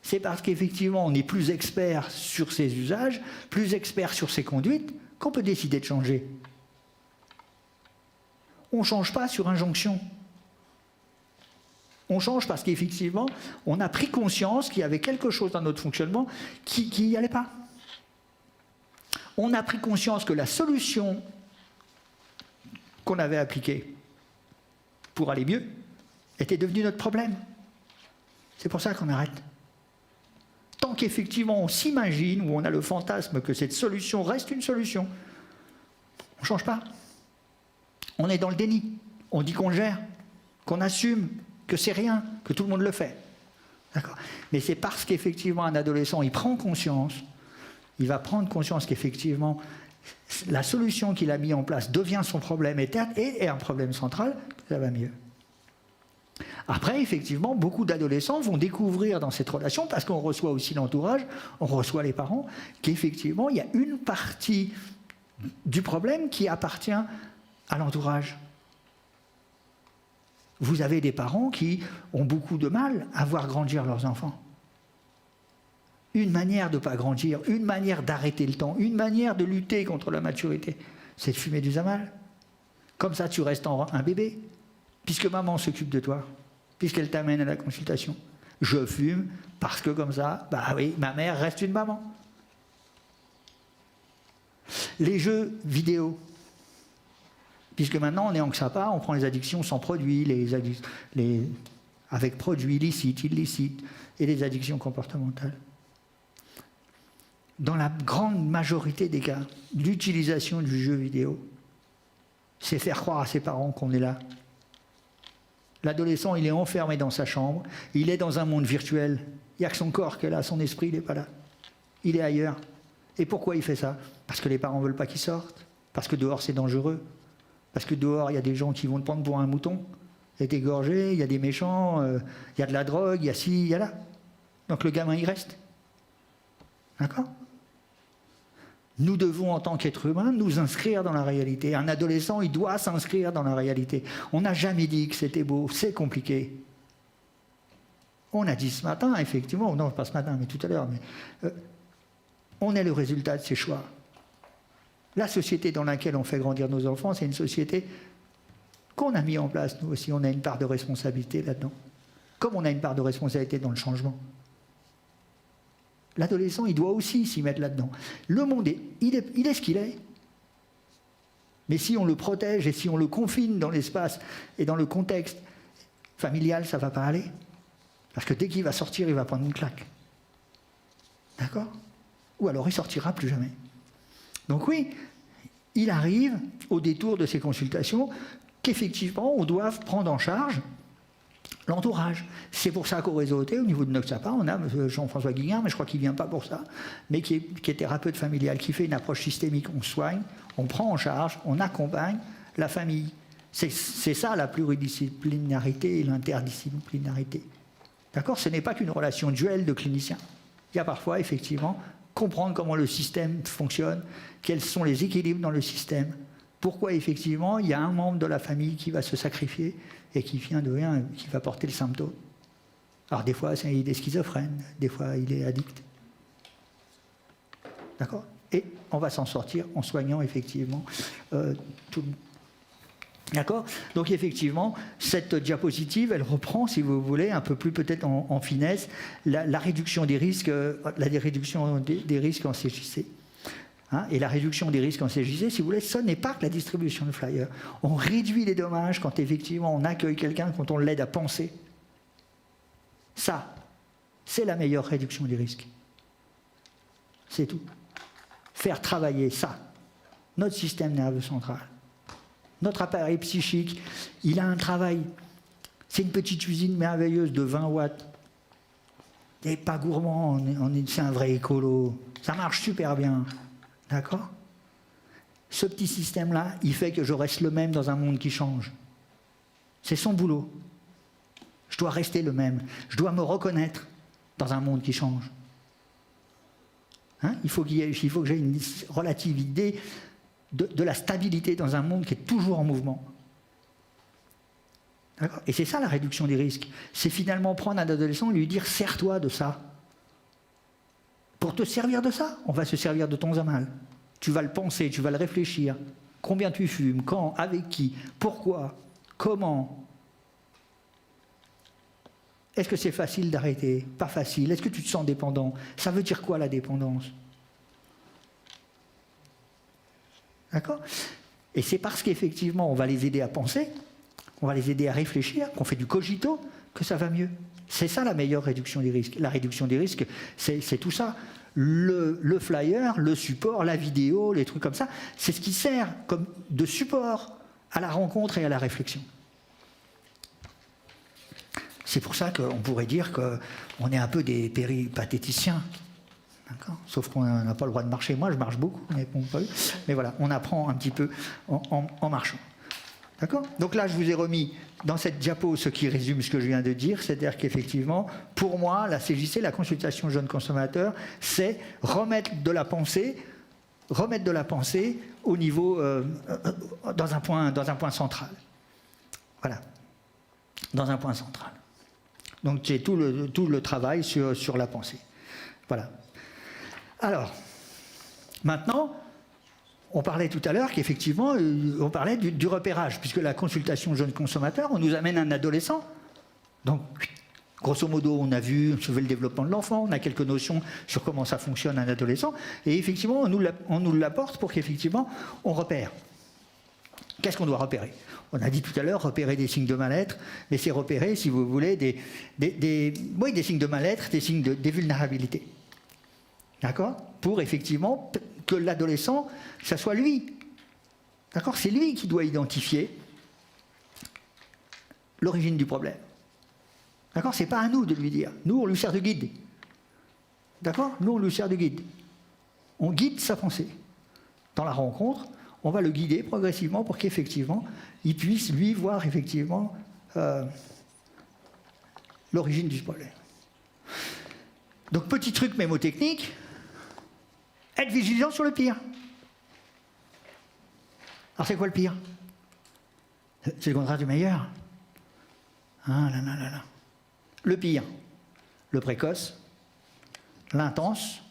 c'est parce qu'effectivement on est plus expert sur ses usages, plus expert sur ses conduites, qu'on peut décider de changer. On ne change pas sur injonction. On change parce qu'effectivement, on a pris conscience qu'il y avait quelque chose dans notre fonctionnement qui n'y allait pas. On a pris conscience que la solution qu'on avait appliquée pour aller mieux était devenue notre problème. C'est pour ça qu'on arrête. Tant qu'effectivement on s'imagine ou on a le fantasme que cette solution reste une solution, on ne change pas. On est dans le déni. On dit qu'on gère, qu'on assume, que c'est rien, que tout le monde le fait. D'accord. Mais c'est parce qu'effectivement un adolescent, il prend conscience, il va prendre conscience qu'effectivement la solution qu'il a mise en place devient son problème et un problème central, ça va mieux. Après, effectivement, beaucoup d'adolescents vont découvrir dans cette relation, parce qu'on reçoit aussi l'entourage, on reçoit les parents, qu'effectivement, il y a une partie du problème qui appartient à l'entourage. Vous avez des parents qui ont beaucoup de mal à voir grandir leurs enfants. Une manière de ne pas grandir, une manière d'arrêter le temps, une manière de lutter contre la maturité, c'est de fumer du zamal. Comme ça, tu restes un bébé, puisque maman s'occupe de toi, puisqu'elle t'amène à la consultation. Je fume parce que comme ça, bah oui, ma mère reste une maman. Les jeux vidéo, puisque maintenant on est en XAPA, on prend les addictions sans produits, avec produits licites, illicites, et les addictions comportementales. Dans la grande majorité des cas, l'utilisation du jeu vidéo, c'est faire croire à ses parents qu'on est là. L'adolescent, il est enfermé dans sa chambre, il est dans un monde virtuel, il n'y a que son corps qui est là, son esprit, il n'est pas là. Il est ailleurs. Et pourquoi il fait ça? Parce que les parents ne veulent pas qu'il sorte, parce que dehors c'est dangereux, parce que dehors il y a des gens qui vont te prendre pour un mouton, et t'égorger, il y a des méchants, il y a de la drogue, il y a ci, il y a là. Donc le gamin, il reste. D'accord? Nous devons, en tant qu'être humain, nous inscrire dans la réalité. Un adolescent, il doit s'inscrire dans la réalité. On n'a jamais dit que c'était beau, c'est compliqué. On a dit ce matin, effectivement, non, pas ce matin, mais tout à l'heure, mais on est le résultat de ses choix. La société dans laquelle on fait grandir nos enfants, c'est une société qu'on a mis en place, nous aussi. On a une part de responsabilité là-dedans. Comme on a une part de responsabilité dans le changement. L'adolescent, il doit aussi s'y mettre là-dedans. Le monde, il est ce qu'il est. Mais si on le protège et si on le confine dans l'espace et dans le contexte familial, ça ne va pas aller. Parce que dès qu'il va sortir, il va prendre une claque. D'accord? Ou alors il ne sortira plus jamais. Donc oui, il arrive, au détour de ces consultations, qu'effectivement, on doit prendre en charge l'entourage. C'est pour ça qu'au réseau OT, au niveau de NOXAPA, on a Jean-François Guiguin, mais je crois qu'il ne vient pas pour ça, mais qui est thérapeute familial, qui fait une approche systémique. On soigne, on prend en charge, on accompagne la famille. C'est ça la pluridisciplinarité et l'interdisciplinarité. D'accord? Ce n'est pas qu'une relation duelle de cliniciens. Il y a parfois, effectivement, comprendre comment le système fonctionne, quels sont les équilibres dans le système, pourquoi, effectivement, il y a un membre de la famille qui va se sacrifier et qui va porter le symptôme. Alors des fois, il est schizophrène, des fois, il est addict. D'accord? Et on va s'en sortir en soignant, effectivement, tout. D'accord? Donc, effectivement, cette diapositive, elle reprend, si vous voulez, un peu plus peut-être en finesse, la réduction des risques, des risques en CJC. Hein, et la réduction des risques en CJC, si vous voulez, ce n'est pas que la distribution de flyers. On réduit les dommages quand effectivement on accueille quelqu'un, quand on l'aide à penser. Ça, c'est la meilleure réduction des risques. C'est tout. Faire travailler ça, notre système nerveux central, notre appareil psychique, il a un travail. C'est une petite usine merveilleuse de 20 watts. Et pas gourmand, c'est un vrai écolo. Ça marche super bien. D'accord? Ce petit système-là, il fait que je reste le même dans un monde qui change. C'est son boulot. Je dois rester le même. Je dois me reconnaître dans un monde qui change. Hein? Il faut que j'ai une relative idée de la stabilité dans un monde qui est toujours en mouvement. D'accord? Et c'est ça la réduction des risques. C'est finalement prendre un adolescent et lui dire « sers-toi de ça ». Pour te servir de ça, on va se servir de ton zamal. Tu vas le penser, tu vas le réfléchir. Combien tu fumes, quand, avec qui, pourquoi, comment. Est-ce que c'est facile d'arrêter? Pas facile. Est-ce que tu te sens dépendant? Ça veut dire quoi la dépendance? D'accord? Et c'est parce qu'effectivement, on va les aider à penser, on va les aider à réfléchir, qu'on fait du cogito, que ça va mieux. C'est ça la meilleure réduction des risques. La réduction des risques, c'est tout ça. Le flyer, le support, la vidéo, les trucs comme ça, c'est ce qui sert comme de support à la rencontre et à la réflexion. C'est pour ça qu'on pourrait dire qu'on est un peu des péripatéticiens. Sauf qu'on n'a pas le droit de marcher. Moi, je marche beaucoup, mais voilà, on apprend un petit peu en marchant. D'accord? Donc là, je vous ai remis dans cette diapo ce qui résume ce que je viens de dire, c'est-à-dire qu'effectivement, pour moi, la CJC, la consultation jeune consommateur, c'est remettre de la pensée au niveau, dans un point central. Voilà. dans un point central. Donc c'est tout le travail sur la pensée. Voilà. Alors, maintenant, on parlait tout à l'heure qu'effectivement, on parlait du repérage, puisque la consultation jeune consommateur, on nous amène un adolescent. Donc, grosso modo, on a vu le développement de l'enfant, on a quelques notions sur comment ça fonctionne un adolescent, et effectivement, on nous l'apporte pour qu'effectivement, on repère. Qu'est-ce qu'on doit repérer? On a dit tout à l'heure, repérer des signes de mal-être, mais c'est repérer, si vous voulez, des signes de mal-être, des signes de vulnérabilité. D'accord? Pour effectivement que l'adolescent, ça soit lui. D'accord? C'est lui qui doit identifier l'origine du problème. D'accord? C'est pas à nous de lui dire. Nous, on lui sert de guide. D'accord? Nous, on lui sert de guide. On guide sa pensée. Dans la rencontre, on va le guider progressivement pour qu'effectivement, il puisse, lui, voir effectivement l'origine du problème. Donc, petit truc mémotechnique, être vigilant sur le pire. Alors, c'est quoi le pire? C'est le contraire du meilleur. Ah là là là là. Le pire, le précoce, l'intense,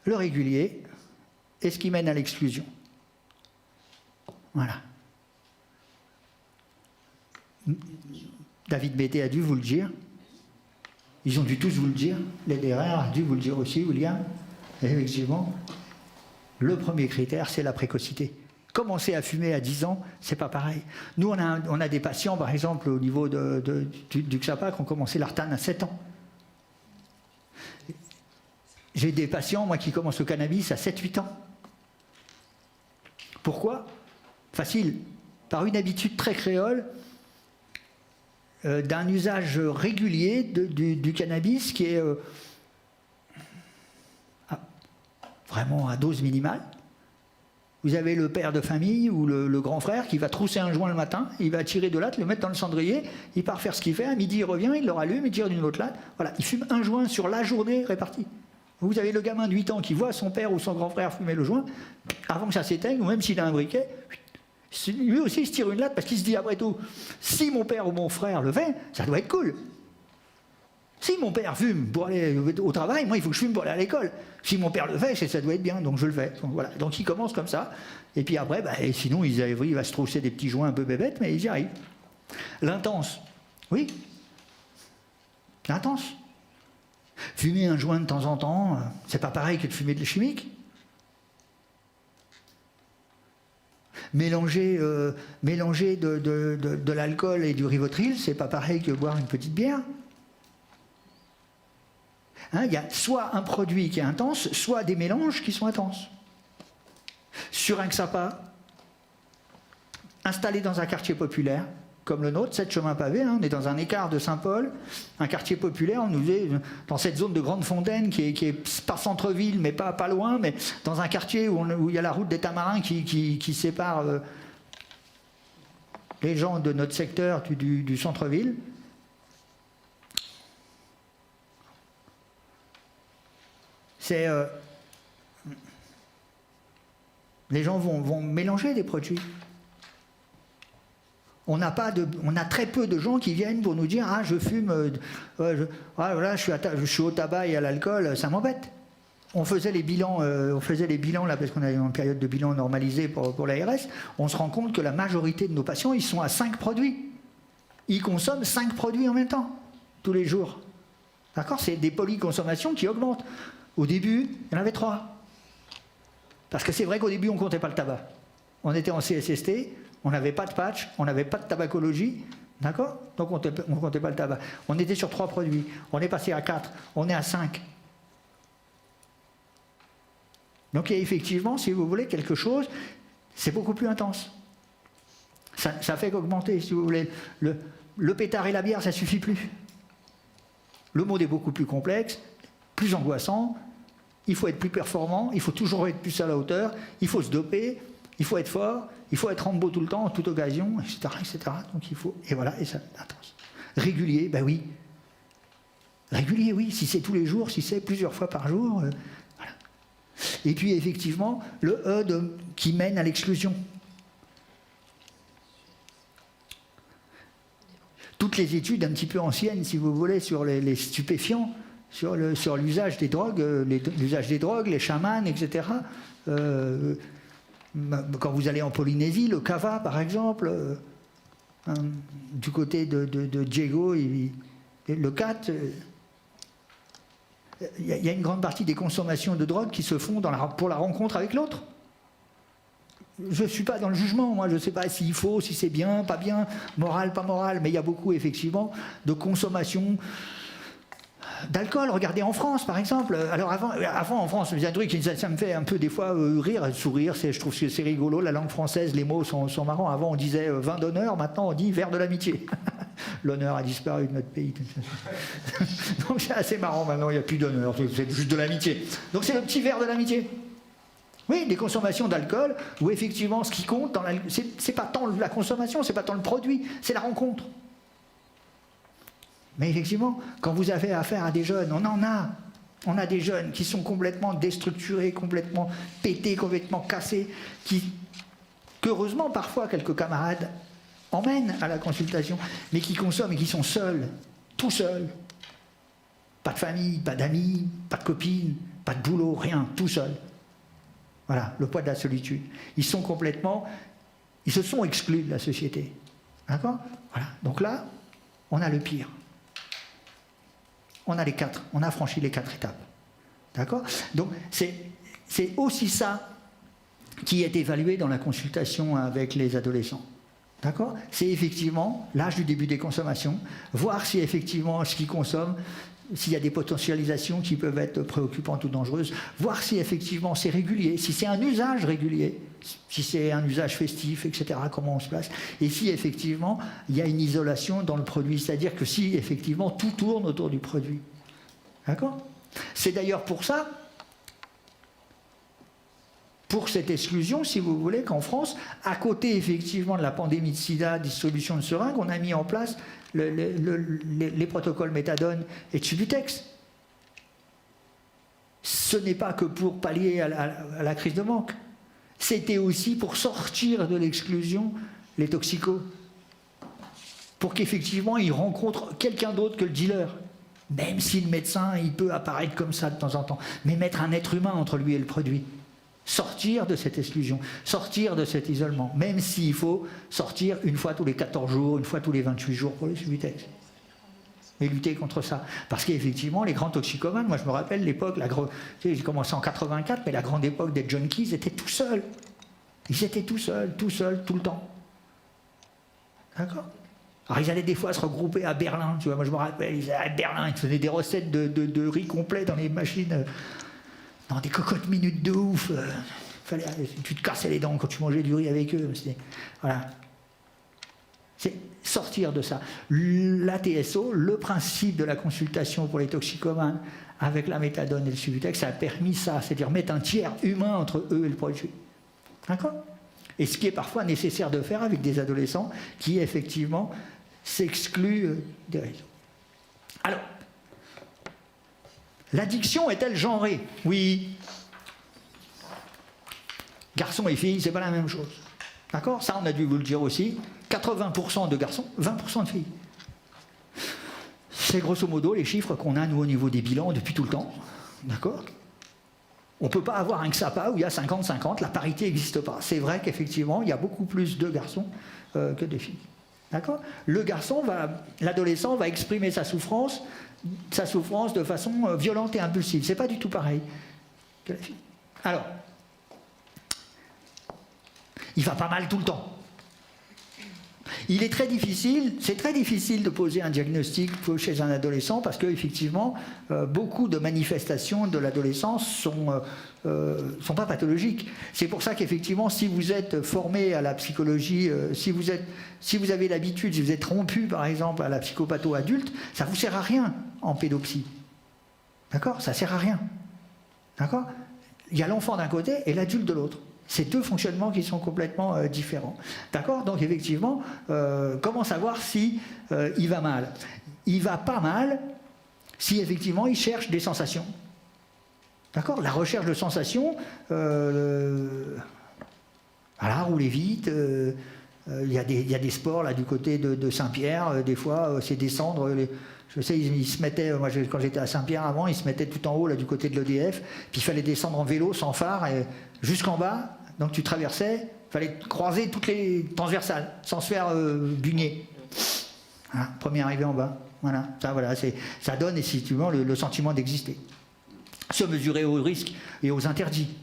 le régulier, et ce qui mène à l'exclusion. Voilà. David Bété a dû vous le dire. Ils ont dû tous vous le dire. Les DRR a dû vous le dire aussi, William. Et effectivement, le premier critère, c'est la précocité. Commencer à fumer à 10 ans, c'est pas pareil. Nous, on a des patients, par exemple, au niveau du XAPA, qui ont commencé l'artane à 7 ans. J'ai des patients, moi, qui commencent le cannabis à 7-8 ans. Pourquoi? Facile. Par une habitude très créole, d'un usage régulier du cannabis qui est vraiment à dose minimale. Vous avez le père de famille ou le grand frère qui va trousser un joint le matin, il va tirer de latte, le mettre dans le cendrier, il part faire ce qu'il fait, à midi il revient, il le rallume, il tire d'une autre latte. Voilà, il fume un joint sur la journée répartie. Vous avez le gamin de 8 ans qui voit son père ou son grand frère fumer le joint, avant que ça s'éteigne, ou même s'il a un briquet, lui aussi il se tire une latte parce qu'il se dit après tout, si mon père ou mon frère le fait, ça doit être cool. Si mon père fume pour aller au travail, moi il faut que je fume pour aller à l'école. Si mon père le fait, ça doit être bien, donc je le fais. Donc, voilà. Donc il commence comme ça, et puis après, et sinon il va se trousser des petits joints un peu bébêtes, mais ils y arrivent. L'intense, oui. L'intense. Fumer un joint de temps en temps, c'est pas pareil que de fumer de la chimique. Mélanger de l'alcool et du Rivotril, c'est pas pareil que boire une petite bière. Hein, il y a soit un produit qui est intense, soit des mélanges qui sont intenses. Sur un XAPA, installé dans un quartier populaire, comme le nôtre, 7 chemins pavés, hein, on est dans un écart de Saint-Paul, un quartier populaire, on nous est dans cette zone de Grande Fontaine qui est pas centre-ville, mais pas loin, mais dans un quartier où il y a la route des Tamarins qui sépare les gens de notre secteur du centre-ville. Les gens vont mélanger des produits. On a très peu de gens qui viennent pour nous dire « Ah, je fume, voilà, je suis au tabac et à l'alcool, ça m'embête. » On faisait les bilans là, parce qu'on est en période de bilan normalisé pour l'ARS, on se rend compte que la majorité de nos patients, ils sont à 5 produits. Ils consomment 5 produits en même temps, tous les jours. D'accord? C'est des polyconsommations qui augmentent. Au début, il y en avait 3. Parce que c'est vrai qu'au début, on ne comptait pas le tabac. On était en CSST, on n'avait pas de patch, on n'avait pas de tabacologie, d'accord? Donc on ne comptait pas le tabac. On était sur 3 produits. On est passé à 4, on est à 5. Donc il y a effectivement, si vous voulez, quelque chose, c'est beaucoup plus intense. Ça fait qu'augmenter, si vous voulez. Le pétard et la bière, ça ne suffit plus. Le monde est beaucoup plus complexe, plus angoissant, il faut être plus performant, il faut toujours être plus à la hauteur, il faut se doper, il faut être fort, il faut être Rambo tout le temps, en toute occasion, etc., etc. Donc il faut, et voilà, et ça, intense. Régulier, ben oui. Régulier, oui, si c'est tous les jours, si c'est plusieurs fois par jour, voilà. Et puis effectivement, le E qui mène à l'exclusion. toutes les études un petit peu anciennes, si vous voulez, sur les stupéfiants, sur l'usage des drogues, les chamans, etc. Quand vous allez en Polynésie, le kava, par exemple, du côté de Diego, le cat, il y a une grande partie des consommations de drogue qui se font pour la rencontre avec l'autre. Je ne suis pas dans le jugement, moi je ne sais pas s'il faut, si c'est bien, pas bien, moral, pas moral, mais il y a beaucoup effectivement de consommation d'alcool. Regardez en France par exemple. Alors avant en France, il y a un truc qui ça me fait un peu des fois rire, sourire, je trouve que c'est rigolo, la langue française, les mots sont marrants. Avant on disait vin d'honneur, maintenant on dit verre de l'amitié. L'honneur a disparu de notre pays. Donc c'est assez marrant maintenant, il n'y a plus d'honneur, c'est juste de l'amitié. Donc c'est le petit verre de l'amitié. Oui, des consommations d'alcool, où effectivement ce qui compte, c'est pas tant la consommation, c'est pas tant le produit, c'est la rencontre. Mais effectivement, quand vous avez affaire à des jeunes, on a des jeunes qui sont complètement déstructurés, complètement pétés, complètement cassés, qu'heureusement parfois quelques camarades emmènent à la consultation, mais qui consomment et qui sont seuls, tout seuls. Pas de famille, pas d'amis, pas de copines, pas de boulot, rien, tout seul. Voilà, le poids de la solitude. Ils se sont exclus de la société. D'accord ? Voilà. Donc là, on a le pire. On a franchi les 4 étapes. D'accord ? Donc c'est aussi ça qui est évalué dans la consultation avec les adolescents. D'accord ? C'est effectivement l'âge du début des consommations, voir si effectivement ce qu'ils consomment, s'il y a des potentialisations qui peuvent être préoccupantes ou dangereuses, voir si effectivement c'est régulier, si c'est un usage régulier, si c'est un usage festif, etc., comment on se place, et si effectivement il y a une isolation dans le produit, c'est-à-dire que si effectivement tout tourne autour du produit. D'accord ? C'est d'ailleurs pour ça, pour cette exclusion, si vous voulez, qu'en France, à côté effectivement de la pandémie de sida, des solutions de seringues, on a mis en place les protocoles méthadone et de Subutex. Ce n'est pas que pour pallier à la crise de manque. C'était aussi pour sortir de l'exclusion les toxicos. Pour qu'effectivement, ils rencontrent quelqu'un d'autre que le dealer. Même si le médecin, il peut apparaître comme ça de temps en temps. Mais mettre un être humain entre lui et le produit. Sortir de cette exclusion, sortir de cet isolement, même s'il faut sortir une fois tous les 14 jours, une fois tous les 28 jours pour le Subutex. Et lutter contre ça. Parce qu'effectivement, les grands toxicomanes, moi je me rappelle l'époque, j'ai commencé en 84, mais la grande époque des junkies, ils étaient tout seuls. Ils étaient tout seuls, tout le temps. D'accord ? Alors ils allaient des fois se regrouper à Berlin, tu vois, moi je me rappelle, ils allaient à Berlin, ils faisaient des recettes de riz complet dans les machines... Non, des cocottes minutes de ouf. Tu te cassais les dents quand tu mangeais du riz avec eux. Voilà. C'est sortir de ça. La TSO, le principe de la consultation pour les toxicomanes avec la méthadone et le Subutex, ça a permis ça, c'est-à-dire mettre un tiers humain entre eux et le produit. D'accord ? Et ce qui est parfois nécessaire de faire avec des adolescents qui, effectivement, s'excluent des réseaux. Alors, l'addiction est-elle genrée ? Oui. Garçons et filles, c'est pas la même chose. D'accord ? Ça, on a dû vous le dire aussi. 80% de garçons, 20% de filles. C'est grosso modo les chiffres qu'on a, nous, au niveau des bilans depuis tout le temps. D'accord ? On ne peut pas avoir un XAPA où il y a 50-50, la parité n'existe pas. C'est vrai qu'effectivement, il y a beaucoup plus de garçons que de filles. D'accord ? L'adolescent va exprimer sa souffrance de façon violente et impulsive. C'est pas du tout pareil que la fille. Alors, il va pas mal tout le temps. C'est très difficile de poser un diagnostic chez un adolescent parce qu'effectivement, beaucoup de manifestations de l'adolescence sont pas pathologiques. C'est pour ça qu'effectivement, si vous êtes formé à la psychologie, si vous avez l'habitude, si vous êtes rompu par exemple à la psychopatho adulte, ça ne vous sert à rien en pédopsie. D'accord ? Ça ne sert à rien. D'accord ? Il y a l'enfant d'un côté et l'adulte de l'autre. C'est 2 fonctionnements qui sont complètement différents. D'accord ? Donc effectivement, comment savoir si il va mal ? Il va pas mal si effectivement il cherche des sensations. D'accord ? La recherche de sensations, voilà, rouler vite, Il y a des sports là du côté de Saint-Pierre, des fois c'est descendre. Je sais, ils se mettaient, moi quand j'étais à Saint-Pierre avant, ils se mettaient tout en haut là du côté de l'EDF, puis il fallait descendre en vélo sans phare jusqu'en bas. Donc tu traversais, il fallait croiser toutes les transversales sans se faire bugner. Voilà, premier arrivé en bas. Voilà, ça donne effectivement le sentiment d'exister. Se mesurer aux risques et aux interdits.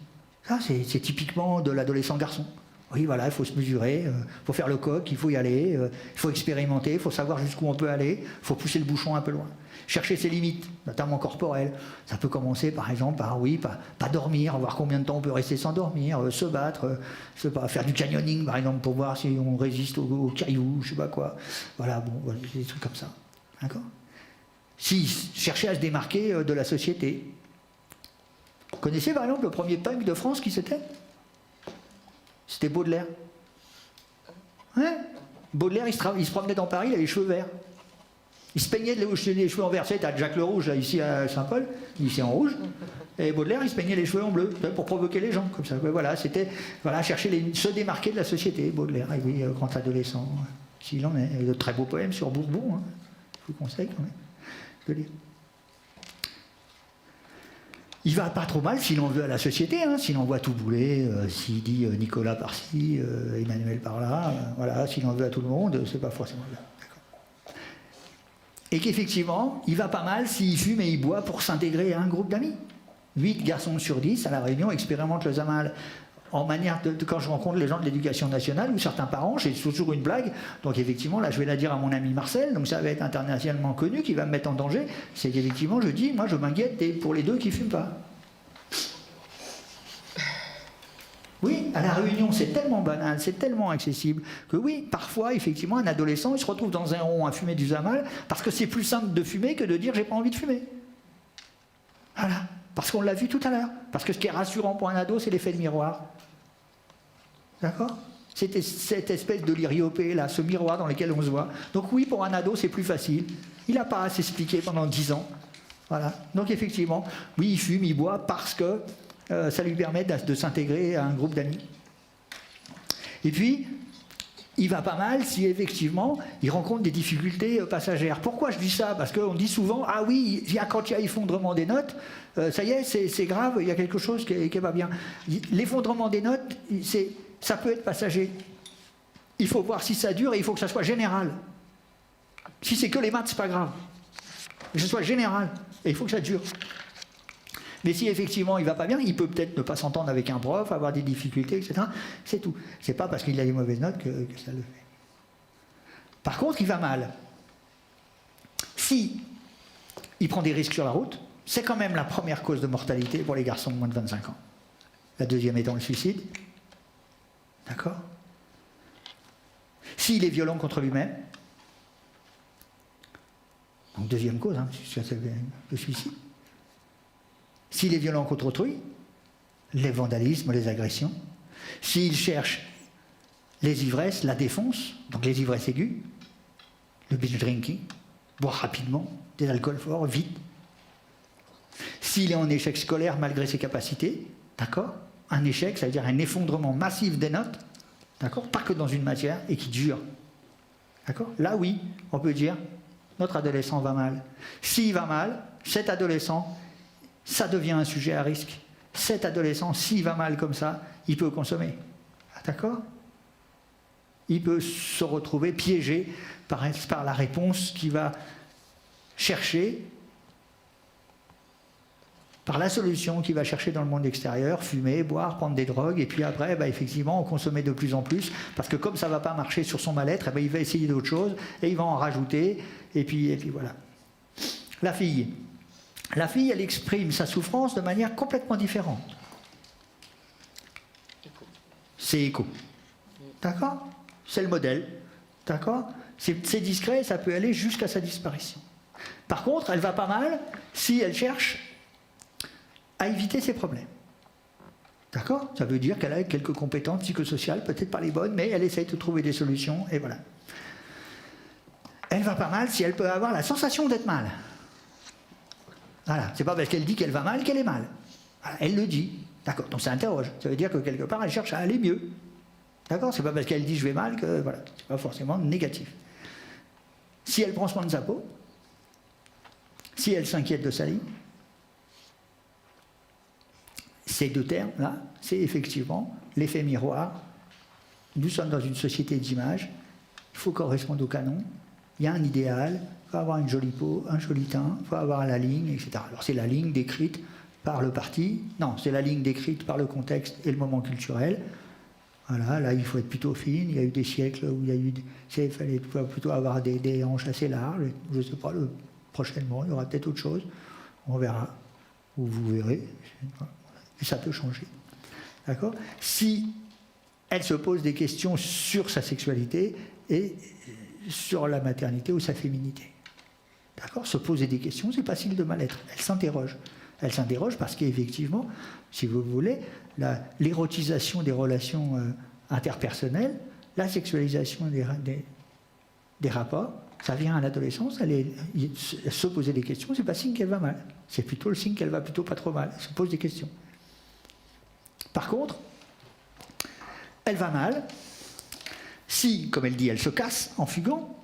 Ça, c'est typiquement de l'adolescent garçon. Oui, voilà, il faut se mesurer, il faut faire le coq, il faut y aller, il faut expérimenter, il faut savoir jusqu'où on peut aller, il faut pousser le bouchon un peu loin. Chercher ses limites, notamment corporelles. Ça peut commencer par exemple par, pas dormir, voir combien de temps on peut rester sans dormir, se battre, faire du canyoning par exemple pour voir si on résiste aux cailloux, je sais pas quoi. Voilà, voilà, des trucs comme ça. D'accord ? Si chercher à se démarquer de la société. Vous connaissez par exemple le premier punk de France qui c'était ? C'était Baudelaire. Ouais. Baudelaire, il se promenait dans Paris, il avait les cheveux verts. Il se peignait les cheveux en vert. Tu sais, t'as Jacques le Rouge, là, ici à Saint-Paul, ici en rouge. Et Baudelaire, il se peignait les cheveux en bleu, pour provoquer les gens, comme ça. Voilà, c'était chercher se démarquer de la société, Baudelaire. Et oui, grand adolescent, s'il en est. De très beaux poèmes sur Bourbon, hein. Je vous conseille quand même de lire. Il va pas trop mal s'il en veut à la société, hein, s'il envoie tout bouler, s'il dit Nicolas par-ci, Emmanuel par-là, voilà, s'il en veut à tout le monde, c'est pas forcément bien. Et qu'effectivement, il va pas mal s'il fume et il boit pour s'intégrer à un groupe d'amis. 8 garçons sur 10 à La Réunion expérimentent le Zamal. En manière quand je rencontre les gens de l'éducation nationale ou certains parents, j'ai toujours une blague. Donc effectivement, là je vais la dire à mon ami Marcel, donc ça va être internationalement connu, qui va me mettre en danger. C'est qu'effectivement je dis, moi je m'inquiète pour les 2 qui ne fument pas. Oui, à La Réunion, c'est tellement banal, c'est tellement accessible, que oui, parfois, effectivement, un adolescent, il se retrouve dans un rond à fumer du Zamal, parce que c'est plus simple de fumer que de dire « j'ai pas envie de fumer ». Voilà, parce qu'on l'a vu tout à l'heure. Parce que ce qui est rassurant pour un ado, c'est l'effet de miroir. D'accord ? C'était cette espèce de liriopée, là, ce miroir dans lequel on se voit. Donc oui, pour un ado, c'est plus facile. Il n'a pas à s'expliquer pendant 10 ans. Voilà. Donc effectivement, oui, il fume, il boit, parce que ça lui permet de s'intégrer à un groupe d'amis. Et puis, il va pas mal si effectivement il rencontre des difficultés passagères. Pourquoi je dis ça ? Parce qu'on dit souvent, ah oui, quand il y a effondrement des notes, ça y est, c'est grave, il y a quelque chose qui est pas bien. L'effondrement des notes, ça peut être passager. Il faut voir si ça dure et il faut que ça soit général. Si c'est que les maths, c'est pas grave. Que ce soit général et il faut que ça dure. Mais si effectivement il va pas bien, il peut peut-être ne pas s'entendre avec un prof, avoir des difficultés, etc. C'est tout. C'est pas parce qu'il a des mauvaises notes que ça le fait. Par contre, il va mal. Si il prend des risques sur la route, c'est quand même la première cause de mortalité pour les garçons de moins de 25 ans. La deuxième étant le suicide. D'accord ? S'il est violent contre lui-même, donc deuxième cause, hein, c'est le suicide. S'il est violent contre autrui, les vandalismes, les agressions. S'il cherche les ivresses, la défonce, donc les ivresses aiguës, le binge drinking, boire rapidement, des alcools forts, vite. S'il est en échec scolaire malgré ses capacités, d'accord ? Un échec, ça veut dire un effondrement massif des notes, d'accord ? Pas que dans une matière, et qui dure. D'accord ? Là, oui, on peut dire, notre adolescent va mal. S'il va mal, cet adolescent, ça devient un sujet à risque. Cet adolescent, s'il va mal comme ça, il peut consommer. D'accord ? Il peut se retrouver piégé par la réponse qu'il va chercher, par la solution qu'il va chercher dans le monde extérieur, fumer, boire, prendre des drogues, et puis après, effectivement, consommer de plus en plus, parce que comme ça ne va pas marcher sur son mal-être, il va essayer d'autres choses, et il va en rajouter, et puis voilà. La fille, elle exprime sa souffrance de manière complètement différente. C'est écho. D'accord ? C'est le modèle. D'accord ? C'est discret, ça peut aller jusqu'à sa disparition. Par contre, elle va pas mal si elle cherche à éviter ses problèmes. D'accord ? Ça veut dire qu'elle a quelques compétences psychosociales, peut-être pas les bonnes, mais elle essaye de trouver des solutions, et voilà. Elle va pas mal si elle peut avoir la sensation d'être mal. Voilà, c'est pas parce qu'elle dit qu'elle va mal qu'elle est mal. Voilà, elle le dit. D'accord, donc ça interroge. Ça veut dire que quelque part, elle cherche à aller mieux. D'accord? C'est pas parce qu'elle dit je vais mal que voilà, c'est pas forcément négatif. Si elle prend soin de sa peau, si elle s'inquiète de sa ligne, ces deux termes-là, c'est effectivement l'effet miroir. Nous sommes dans une société d'image, il faut correspondre au canon, il y a un idéal, il faut avoir une jolie peau, un joli teint, il faut avoir la ligne, etc. Alors c'est la ligne décrite par le parti, non, c'est la ligne décrite par le contexte et le moment culturel. Voilà, là il faut être plutôt fine, il y a eu des siècles où il fallait plutôt avoir des hanches assez larges, je ne sais pas, prochainement il y aura peut-être autre chose, on verra, ou vous verrez, et ça peut changer. D'accord? Si elle se pose des questions sur sa sexualité et sur la maternité ou sa féminité. D'accord? Se poser des questions, c'est pas signe de mal-être. Elle s'interroge. Elle s'interroge parce qu'effectivement, si vous voulez, l'érotisation des relations interpersonnelles, la sexualisation des rapports, ça vient à l'adolescence, se poser des questions, c'est pas signe qu'elle va mal. C'est plutôt le signe qu'elle va plutôt pas trop mal. Elle se pose des questions. Par contre, elle va mal si, comme elle dit, elle se casse en fuguant.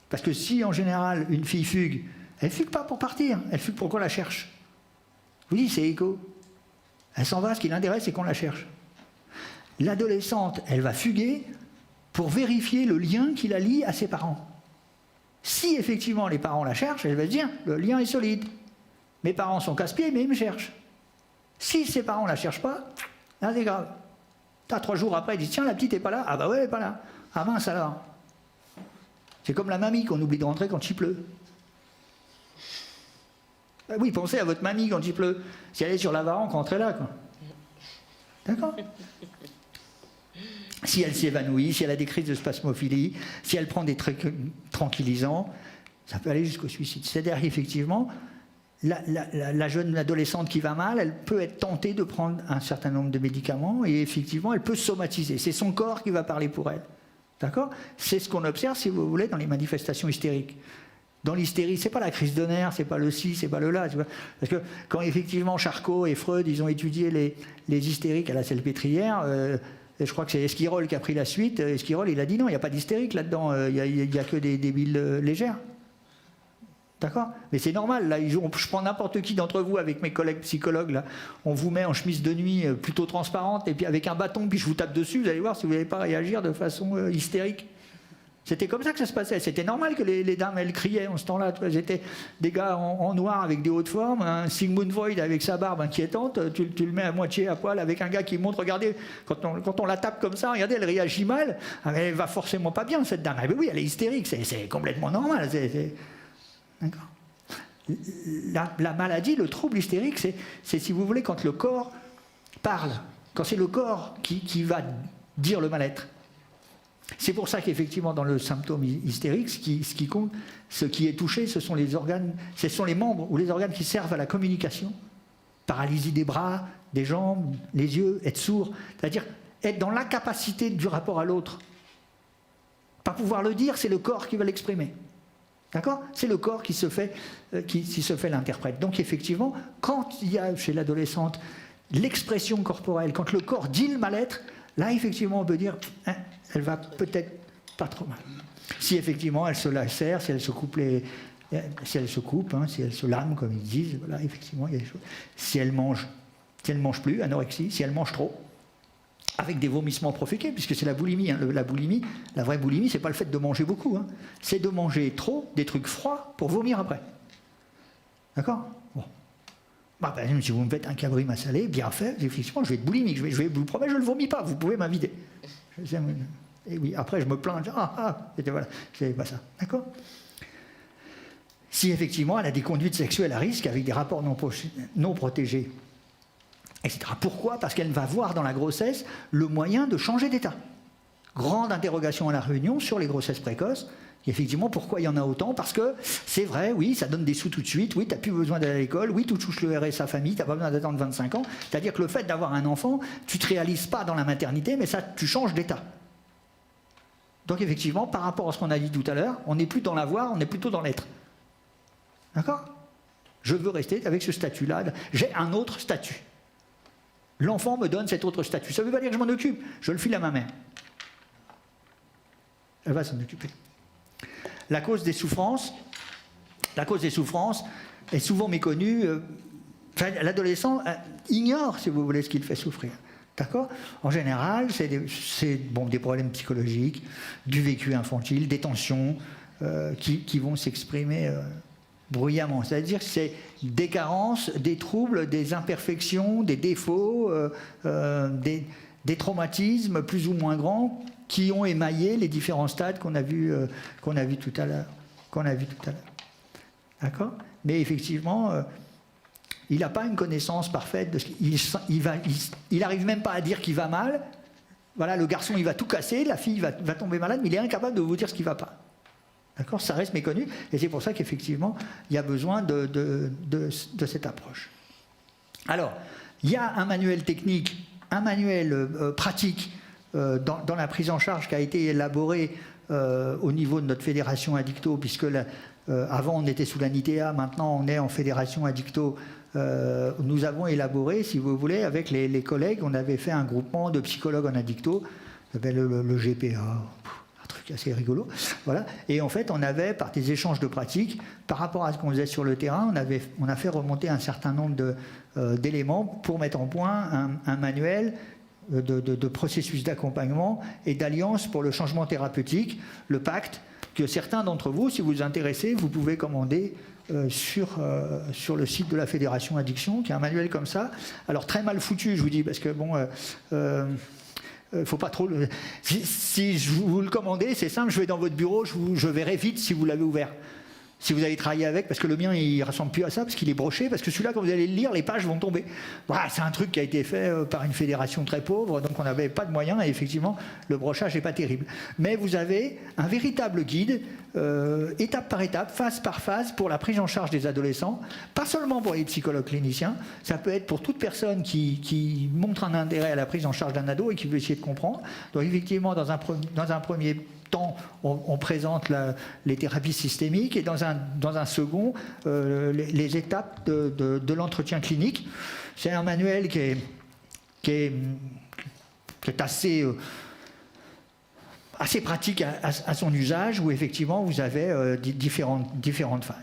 Parce que si, en général, une fille fugue, elle fugue pas pour partir, elle fugue pour qu'on la cherche. Je vous dis, c'est écho. Elle s'en va, ce qui l'intéresse, c'est qu'on la cherche. L'adolescente, elle va fuguer pour vérifier le lien qui la lie à ses parents. Si, effectivement, les parents la cherchent, elle va se dire, le lien est solide. Mes parents sont casse-pieds, mais ils me cherchent. Si ses parents ne la cherchent pas, là, c'est grave. 3 jours après, ils disent, tiens, la petite n'est pas là. Ah bah ouais, elle n'est pas là. Ah mince alors. C'est comme la mamie qu'on oublie de rentrer quand il pleut. Ah oui, pensez à votre mamie quand il pleut. Si elle est sur l'avaranche, rentrez là, quoi. D'accord? Si elle s'évanouit, si elle a des crises de spasmophilie, si elle prend des trucs tranquillisants, ça peut aller jusqu'au suicide. C'est-à-dire, effectivement, la jeune adolescente qui va mal, elle peut être tentée de prendre un certain nombre de médicaments et effectivement, elle peut somatiser. C'est son corps qui va parler pour elle. D'accord? C'est ce qu'on observe, si vous voulez, dans les manifestations hystériques. Dans l'hystérie, c'est pas la crise de nerfs, c'est pas le ci, c'est pas le là. Tu vois. Parce que quand effectivement Charcot et Freud, ils ont étudié les hystériques à la Salpêtrière, je crois que c'est Esquirol qui a pris la suite. Esquirol, il a dit non, il n'y a pas d'hystérique là-dedans, il n'y a que des débiles légères. D'accord? Mais c'est normal, là, je prends n'importe qui d'entre vous avec mes collègues psychologues, là, on vous met en chemise de nuit plutôt transparente, et puis avec un bâton, puis je vous tape dessus, vous allez voir si vous n'allez pas réagir de façon hystérique. C'était comme ça que ça se passait. C'était normal que les dames, elles criaient en ce temps-là. J'étais des gars en noir avec des hautes formes, un Sigmund Freud avec sa barbe inquiétante, tu le mets à moitié à poil avec un gars qui montre, regardez, quand on la tape comme ça, regardez, elle réagit mal, elle va forcément pas bien, cette dame. Mais oui, elle est hystérique, c'est complètement normal. D'accord. La maladie, le trouble hystérique, c'est, si vous voulez, quand le corps parle, quand c'est le corps qui va dire le mal-être. C'est pour ça qu'effectivement, dans le symptôme hystérique, ce qui compte, ce qui est touché, ce sont les organes, ce sont les membres ou les organes qui servent à la communication. Paralysie des bras, des jambes, les yeux, être sourd, c'est-à-dire être dans l'incapacité du rapport à l'autre. Pas pouvoir le dire, c'est le corps qui va l'exprimer. D'accord? C'est le corps qui se fait l'interprète. Donc effectivement, quand il y a chez l'adolescente l'expression corporelle, quand le corps dit le mal-être, là effectivement on peut dire, hein, elle va peut-être pas trop mal. Si effectivement elle se lacère, si elle se coupe si elle se lame comme ils disent, voilà, effectivement il y a des choses. Si elle mange plus, anorexie, si elle mange trop, avec des vomissements provoqués, puisque c'est la boulimie. Hein. La vraie boulimie, c'est pas le fait de manger beaucoup, hein. C'est de manger trop, des trucs froids, pour vomir après. D'accord? Bon. Bah, par exemple, si vous me faites un cabri massalé, bien fait, effectivement, je vais être boulimique, je vous promets, je ne le vomis pas, vous pouvez m'inviter. Et oui, après, je me plains, et voilà, c'est pas ça. D'accord? Si effectivement, elle a des conduites sexuelles à risque, avec des rapports non protégés, etc. Pourquoi? Parce qu'elle va voir dans la grossesse le moyen de changer d'état. Grande interrogation à la réunion sur les grossesses précoces. Et effectivement, pourquoi il y en a autant? Parce que c'est vrai, oui, ça donne des sous tout de suite, oui, tu n'as plus besoin d'aller à l'école, oui, tu touches le RSA famille, tu n'as pas besoin d'attendre 25 ans. C'est-à-dire que le fait d'avoir un enfant, tu ne te réalises pas dans la maternité, mais ça, tu changes d'état. Donc effectivement, par rapport à ce qu'on a dit tout à l'heure, on n'est plus dans l'avoir, on est plutôt dans l'être. D'accord? Je veux rester avec ce statut-là, j'ai un autre statut. L'enfant me donne cet autre statut. Ça ne veut pas dire que je m'en occupe, je le file à ma mère. Elle va s'en occuper. La cause des souffrances est souvent méconnue. L'adolescent ignore, si vous voulez, ce qui le fait souffrir. D'accord ? En général, c'est des problèmes psychologiques, du vécu infantile, des tensions qui vont s'exprimer bruyamment. C'est-à-dire que c'est des carences, des troubles, des imperfections, des défauts, des traumatismes plus ou moins grands qui ont émaillé les différents stades qu'on a vus tout à l'heure. D'accord ? Mais effectivement, il n'a pas une connaissance parfaite de ce il n'arrive même pas à dire qu'il va mal. Voilà, le garçon, il va tout casser, la fille va tomber malade, mais il est incapable de vous dire ce qui ne va pas. D'accord ? Ça reste méconnu, et c'est pour ça qu'effectivement, il y a besoin de cette approche. Alors, il y a un manuel technique, un manuel pratique dans la prise en charge qui a été élaboré au niveau de notre fédération Addicto, puisque avant on était sous la NITEA, maintenant on est en fédération Addicto. Nous avons élaboré, si vous voulez, avec les collègues, on avait fait un groupement de psychologues en Addicto, ça s'appelle le GPA, un truc assez rigolo. Voilà. Et en fait, on avait, par des échanges de pratiques, par rapport à ce qu'on faisait sur le terrain, on a fait remonter un certain nombre d'éléments pour mettre en point un manuel de processus d'accompagnement et d'alliance pour le changement thérapeutique, le pacte, que certains d'entre vous, si vous vous intéressez, vous pouvez commander sur le site de la Fédération Addiction, qui est un manuel comme ça. Alors très mal foutu, je vous dis, parce que bon, faut pas trop. Si vous le commandez, c'est simple, je vais dans votre bureau, je verrai vite si vous l'avez ouvert. Si vous avez travaillé avec, parce que le mien, il ne ressemble plus à ça, parce qu'il est broché, parce que celui-là, quand vous allez le lire, les pages vont tomber. Voilà, c'est un truc qui a été fait par une fédération très pauvre, donc on n'avait pas de moyens, et effectivement, le brochage n'est pas terrible. Mais vous avez un véritable guide, étape par étape, phase par phase, pour la prise en charge des adolescents, pas seulement pour les psychologues cliniciens, ça peut être pour toute personne qui montre un intérêt à la prise en charge d'un ado et qui veut essayer de comprendre. Donc effectivement, dans un premier temps, on présente les thérapies systémiques et dans un second, les étapes de l'entretien clinique. C'est un manuel qui est assez pratique à son usage, où effectivement vous avez différentes phases.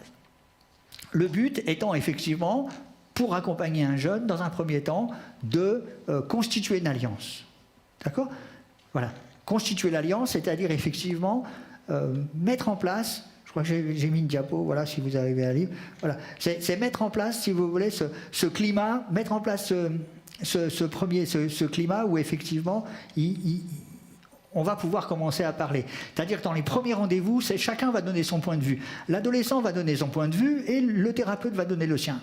Le but étant effectivement, pour accompagner un jeune, dans un premier temps, de constituer une alliance. D'accord ? Voilà. Constituer l'alliance, c'est-à-dire effectivement mettre en place, je crois que j'ai mis une diapo, voilà, si vous arrivez à lire, voilà, c'est mettre en place, si vous voulez, ce climat, mettre en place ce climat où effectivement on va pouvoir commencer à parler. C'est-à-dire que dans les premiers rendez-vous, chacun va donner son point de vue. L'adolescent va donner son point de vue et le thérapeute va donner le sien.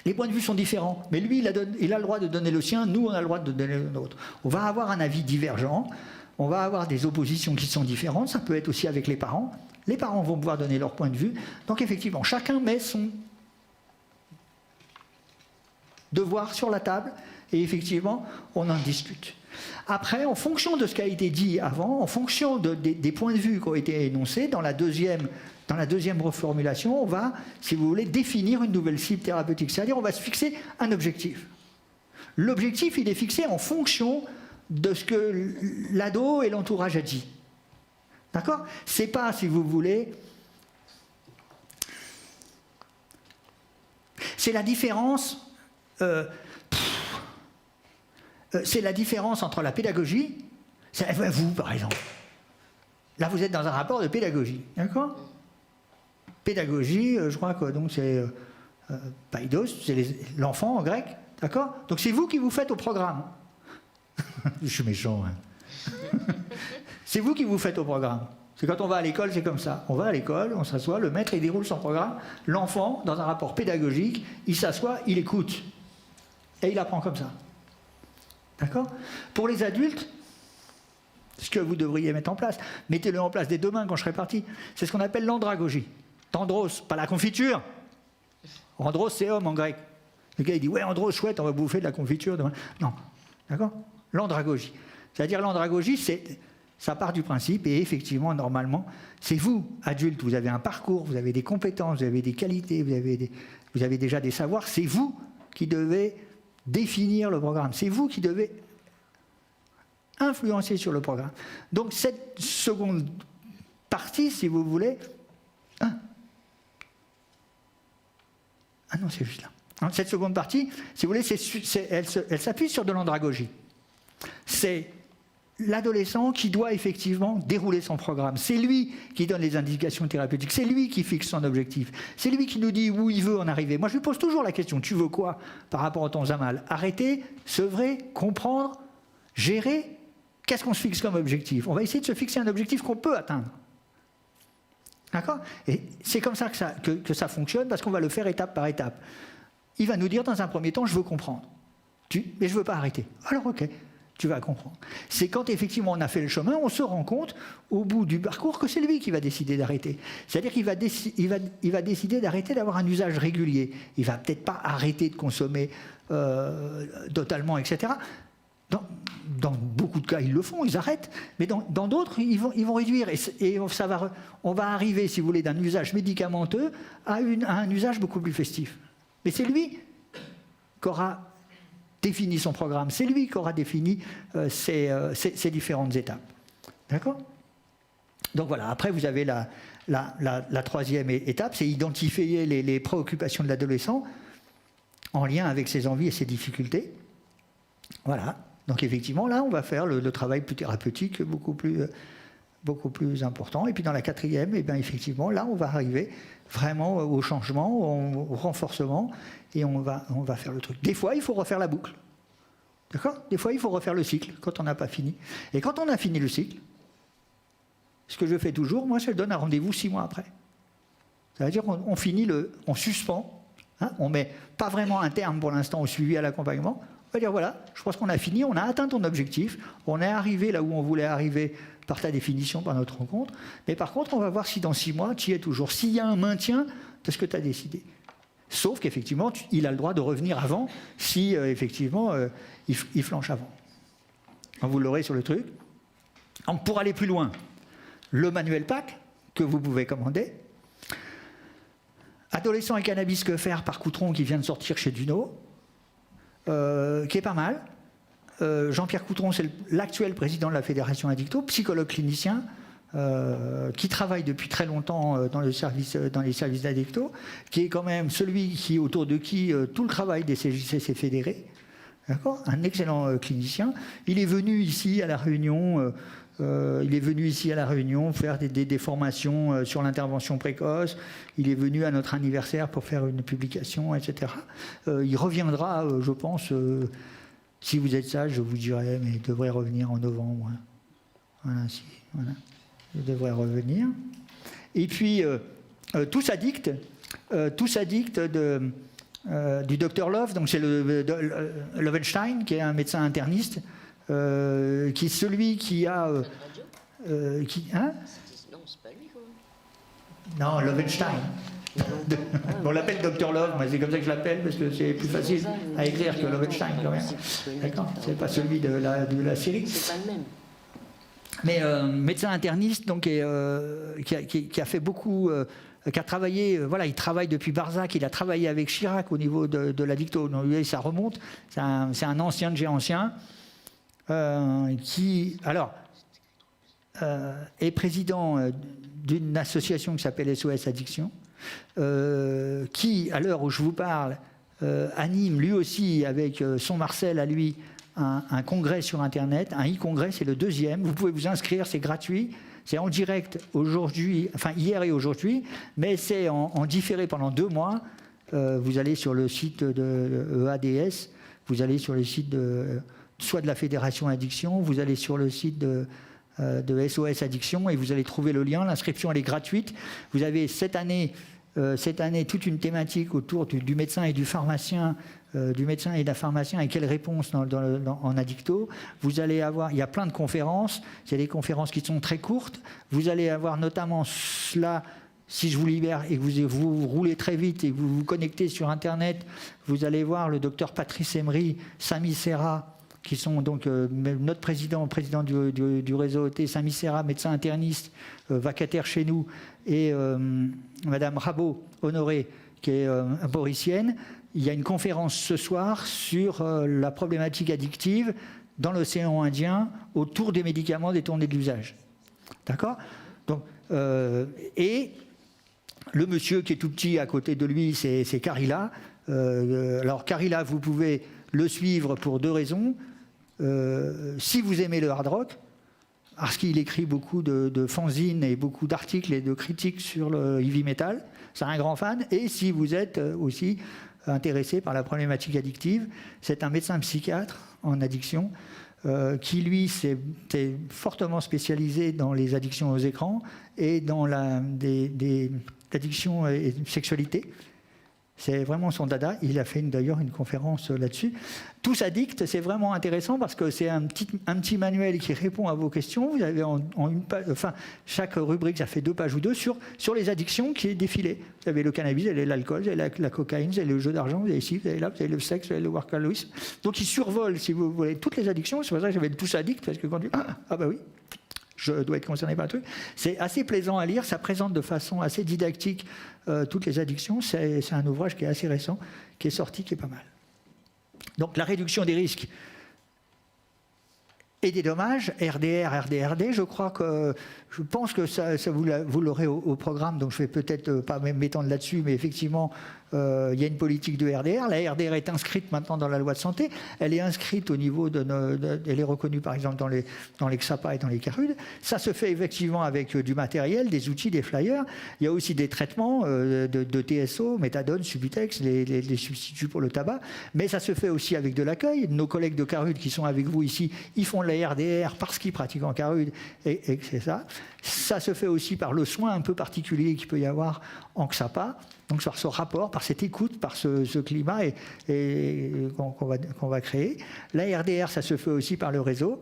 Les points de vue sont différents, mais lui, il a le droit de donner le sien, nous, on a le droit de donner le nôtre. On va avoir un avis divergent, on va avoir des oppositions qui sont différentes, ça peut être aussi avec les parents. Les parents vont pouvoir donner leur point de vue. Donc effectivement, chacun met son devoir sur la table, et effectivement, on en discute. Après, en fonction de ce qui a été dit avant, en fonction des points de vue qui ont été énoncés, dans la deuxième reformulation, on va, si vous voulez, définir une nouvelle cible thérapeutique. C'est-à-dire, on va se fixer un objectif. L'objectif, il est fixé en fonction de ce que l'ado et l'entourage a dit. D'accord ? C'est pas, si vous voulez, c'est la différence. C'est la différence entre la pédagogie, vous par exemple. Là, vous êtes dans un rapport de pédagogie, d'accord ? Pédagogie, je crois que donc c'est paidos, c'est l'enfant en grec, d'accord ? Donc c'est vous qui vous faites au programme. Je suis méchant, hein. C'est vous qui vous faites au programme. C'est quand on va à l'école, c'est comme ça. On va à l'école, on s'assoit, le maître il déroule son programme, l'enfant, dans un rapport pédagogique, il s'assoit, il écoute. Et il apprend comme ça. D'accord ? Pour les adultes, ce que vous devriez mettre en place, mettez-le en place dès demain quand je serai parti, c'est ce qu'on appelle l'andragogie. Tendros, pas la confiture. Andros, c'est homme en grec. Le gars, il dit, ouais, Andros, chouette, on va bouffer de la confiture demain. Non. D'accord ? L'andragogie. C'est-à-dire, l'andragogie, ça part du principe, et effectivement, normalement, c'est vous, adultes, vous avez un parcours, vous avez des compétences, vous avez des qualités, vous avez déjà des savoirs, c'est vous qui devez définir le programme. C'est vous qui devez influencer sur le programme. Donc cette seconde partie, si vous voulez... Ah non, c'est juste là. Cette seconde partie, si vous voulez, elle s'appuie sur de l'andragogie. C'est l'adolescent qui doit effectivement dérouler son programme. C'est lui qui donne les indications thérapeutiques. C'est lui qui fixe son objectif. C'est lui qui nous dit où il veut en arriver. Moi, je lui pose toujours la question, tu veux quoi par rapport à ton zamal? Arrêter, sevrer, comprendre, gérer. Qu'est-ce qu'on se fixe comme objectif? On va essayer de se fixer un objectif qu'on peut atteindre. D'accord? Et c'est comme ça que ça fonctionne, parce qu'on va le faire étape par étape. Il va nous dire dans un premier temps, je veux comprendre. Mais je ne veux pas arrêter. Alors ok, tu vas comprendre. C'est quand effectivement on a fait le chemin, on se rend compte au bout du parcours que c'est lui qui va décider d'arrêter. C'est-à-dire qu'il va décider d'arrêter d'avoir un usage régulier. Il ne va peut-être pas arrêter de consommer totalement, etc. Dans beaucoup de cas, ils le font, ils arrêtent. Mais dans d'autres, ils vont réduire. Et on va arriver, si vous voulez, d'un usage médicamenteux à un usage beaucoup plus festif. Mais c'est lui qui aura défini son programme. C'est lui qui aura défini ces différentes étapes. D'accord? Donc voilà, après, vous avez la troisième étape, c'est identifier les préoccupations de l'adolescent en lien avec ses envies et ses difficultés. Voilà. Donc effectivement, là, on va faire le travail plus thérapeutique, beaucoup plus important. Et puis dans la quatrième, eh bien, effectivement, là, on va arriver vraiment au changement, au renforcement, et on va faire le truc. Des fois, il faut refaire la boucle. D'accord? Des fois, il faut refaire le cycle quand on n'a pas fini. Et quand on a fini le cycle, ce que je fais toujours, moi, je donne un rendez-vous 6 mois après. Ça veut dire qu'on finit on suspend, hein, on ne met pas vraiment un terme pour l'instant au suivi à l'accompagnement. On va dire voilà, je pense qu'on a fini, on a atteint ton objectif, on est arrivé là où on voulait arriver par ta définition, par notre rencontre, mais par contre, on va voir si dans 6 mois, tu y es toujours, s'il y a un maintien de ce que tu as décidé. Sauf qu'effectivement, il a le droit de revenir avant, si effectivement, il flanche avant. Donc, vous l'aurez sur le truc. Donc, pour aller plus loin, le manuel PAC, que vous pouvez commander. Adolescents et cannabis, que faire, par Coutron, qui vient de sortir chez Duno. Qui est pas mal. Jean-Pierre Coutron, c'est l'actuel président de la Fédération Addicto, psychologue clinicien, qui travaille depuis très longtemps dans les services d'Addicto, qui est quand même celui autour de qui tout le travail des CJC s'est fédéré. D'accord ? Un excellent clinicien. Il est venu ici à La Réunion. Faire des formations sur l'intervention précoce. Il est venu à notre anniversaire pour faire une publication, etc. Il reviendra, je pense, si vous êtes sage, je vous dirai, mais il devrait revenir en novembre. Voilà, il devrait revenir. Et puis, Tous Addicts du Dr Love, donc c'est Lovenstein, qui est un médecin interniste, qui est celui qui a... Non, c'est pas lui, quoi. Non, Lovenstein. On l'appelle Dr Love, mais c'est comme ça que je l'appelle, parce que c'est plus facile à écrire que Lovenstein, quand même. D'accord ? C'est pas celui de la série. C'est pas le même. Mais médecin interniste, donc, qui a fait beaucoup... qui a travaillé, il travaille depuis Barzac, il a travaillé avec Chirac au niveau de l'Addicto. Donc, ça remonte, c'est un ancien de chez ancien, qui est président d'une association qui s'appelle SOS Addiction, qui, à l'heure où je vous parle, anime lui aussi avec son Marcel à lui un congrès sur Internet, un e-congrès, c'est le 2e, vous pouvez vous inscrire, c'est gratuit. C'est en direct aujourd'hui, enfin hier et aujourd'hui, mais c'est en différé pendant 2 mois. Vous allez sur le site de EADS, vous allez sur le site soit de la Fédération Addiction, vous allez sur le site de SOS Addiction et vous allez trouver le lien. L'inscription, elle est gratuite. Vous avez cette année toute une thématique autour du médecin et du pharmacien, du médecin et d'un pharmacien et quelle réponse en Addicto. Vous allez avoir, il y a plein de conférences, il y a des conférences qui sont très courtes. Vous allez avoir notamment cela, si je vous libère et que vous roulez très vite et que vous vous connectez sur Internet, vous allez voir le docteur Patrice Emery, Samy Serra, qui sont donc notre président du réseau OT, Samy Serra, médecin interniste, vacataire chez nous, et Madame Rabot Honoré, qui est mauricienne. Il y a une conférence ce soir sur la problématique addictive dans l'océan Indien autour des médicaments détournés de l'usage. D'accord ? Donc, et le monsieur qui est tout petit à côté de lui, c'est Carilla. Alors Carilla, vous pouvez le suivre pour 2 raisons. Si vous aimez le hard rock, parce qu'il écrit beaucoup de fanzines et beaucoup d'articles et de critiques sur le heavy metal, c'est un grand fan. Et si vous êtes aussi intéressé par la problématique addictive, c'est un médecin psychiatre en addiction qui, lui, s'est fortement spécialisé dans les addictions aux écrans et dans l'addiction et sexualité. C'est vraiment son dada. Il a fait d'ailleurs une conférence là-dessus. Tous addicts, c'est vraiment intéressant parce que c'est un petit manuel qui répond à vos questions. Vous avez en une page, enfin, chaque rubrique, ça fait 2 pages ou 2 sur les addictions qui est défilé. Vous avez le cannabis, vous avez l'alcool, vous avez la cocaïne, vous avez le jeu d'argent, vous avez ici, vous avez là, vous avez le sexe, vous avez le workaholisme. Donc il survole, si vous voulez, toutes les addictions. C'est pour ça que j'avais le tous addict, parce que quand tu ah bah oui, je dois être concerné par un truc. C'est assez plaisant à lire, ça présente de façon assez didactique toutes les addictions. C'est un ouvrage qui est assez récent, qui est sorti, qui est pas mal. Donc la réduction des risques et des dommages, RDR, RDRD, je pense que ça vous l'aurez au programme, donc je ne vais peut-être pas m'étendre là-dessus, mais effectivement, il y a une politique de RDR. La RDR est inscrite maintenant dans la loi de santé. Elle est inscrite au niveau elle est reconnue par exemple dans les XAPA et dans les CARUD. Ça se fait effectivement avec du matériel, des outils, des flyers. Il y a aussi des traitements de TSO, méthadone, Subutex, les substituts pour le tabac. Mais ça se fait aussi avec de l'accueil. Nos collègues de CARUD qui sont avec vous ici, ils font de la RDR parce qu'ils pratiquent en CARUD et c'est ça. Ça se fait aussi par le soin un peu particulier qu'il peut y avoir en XAPA. Donc par ce rapport, par cette écoute, par ce climat qu'on va créer. La RDR, ça se fait aussi par le réseau.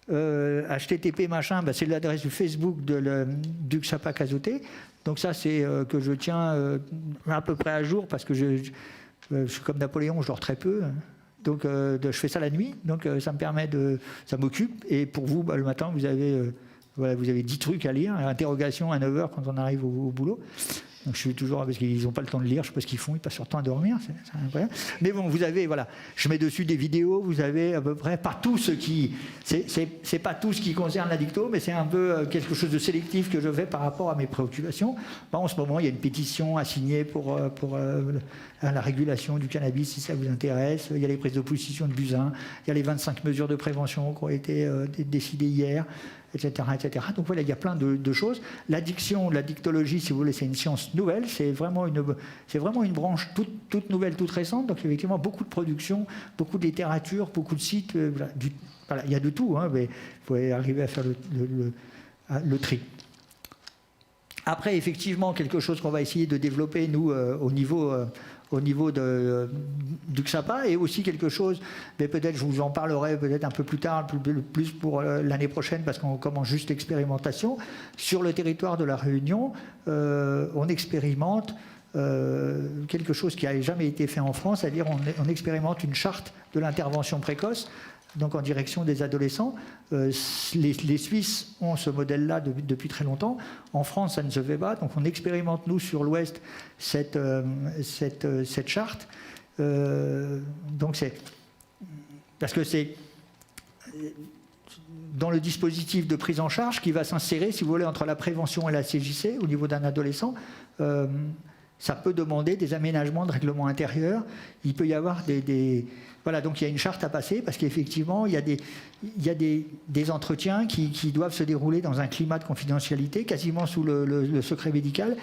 HTTP machin, c'est l'adresse du Facebook du XAPA Cazoté. Donc ça, c'est que je tiens à peu près à jour parce que je suis comme Napoléon, je dors très peu. Donc je fais ça la nuit, donc ça m'occupe. Et pour vous, le matin, vous avez 10 trucs à lire, interrogation à 9h quand on arrive au boulot. Donc je suis toujours, parce qu'ils n'ont pas le temps de lire, je ne sais pas ce qu'ils font, ils passent leur temps à dormir, c'est incroyable. Mais bon, vous avez, je mets dessus des vidéos, vous avez à peu près, pas tout ce qui, c'est pas tout ce qui concerne l'addicto, mais c'est un peu quelque chose de sélectif que je fais par rapport à mes préoccupations. En ce moment, il y a une pétition à signer pour la régulation du cannabis, si ça vous intéresse. Il y a les prises de position de Buzyn, il y a les 25 mesures de prévention qui ont été décidées hier, etc., etc. Donc voilà, il y a plein de choses. L'addiction, l'addictologie, si vous voulez, c'est une science nouvelle, c'est vraiment une branche toute nouvelle, toute récente. Donc effectivement, beaucoup de production, beaucoup de littérature, beaucoup de sites. Il y a de tout, mais il faut arriver à faire le tri. Après, effectivement, quelque chose qu'on va essayer de développer, nous, au niveau du XAPA, et aussi quelque chose, mais peut-être je vous en parlerai peut-être un peu plus tard, plus pour l'année prochaine, parce qu'on commence juste l'expérimentation. Sur le territoire de la Réunion, on expérimente quelque chose qui n'a jamais été fait en France, c'est-à-dire on expérimente une charte de l'intervention précoce, donc en direction des adolescents. Les Suisses ont ce modèle-là depuis très longtemps. En France, ça ne se fait pas. Donc on expérimente, nous, sur l'Ouest, cette charte. Donc parce que c'est dans le dispositif de prise en charge qui va s'insérer, si vous voulez, entre la prévention et la CJC, au niveau d'un adolescent. Ça peut demander des aménagements de règlement intérieur. Il peut y avoir voilà, donc il y a une charte à passer parce qu'effectivement, il y a des entretiens qui doivent se dérouler dans un climat de confidentialité, quasiment sous le secret médical.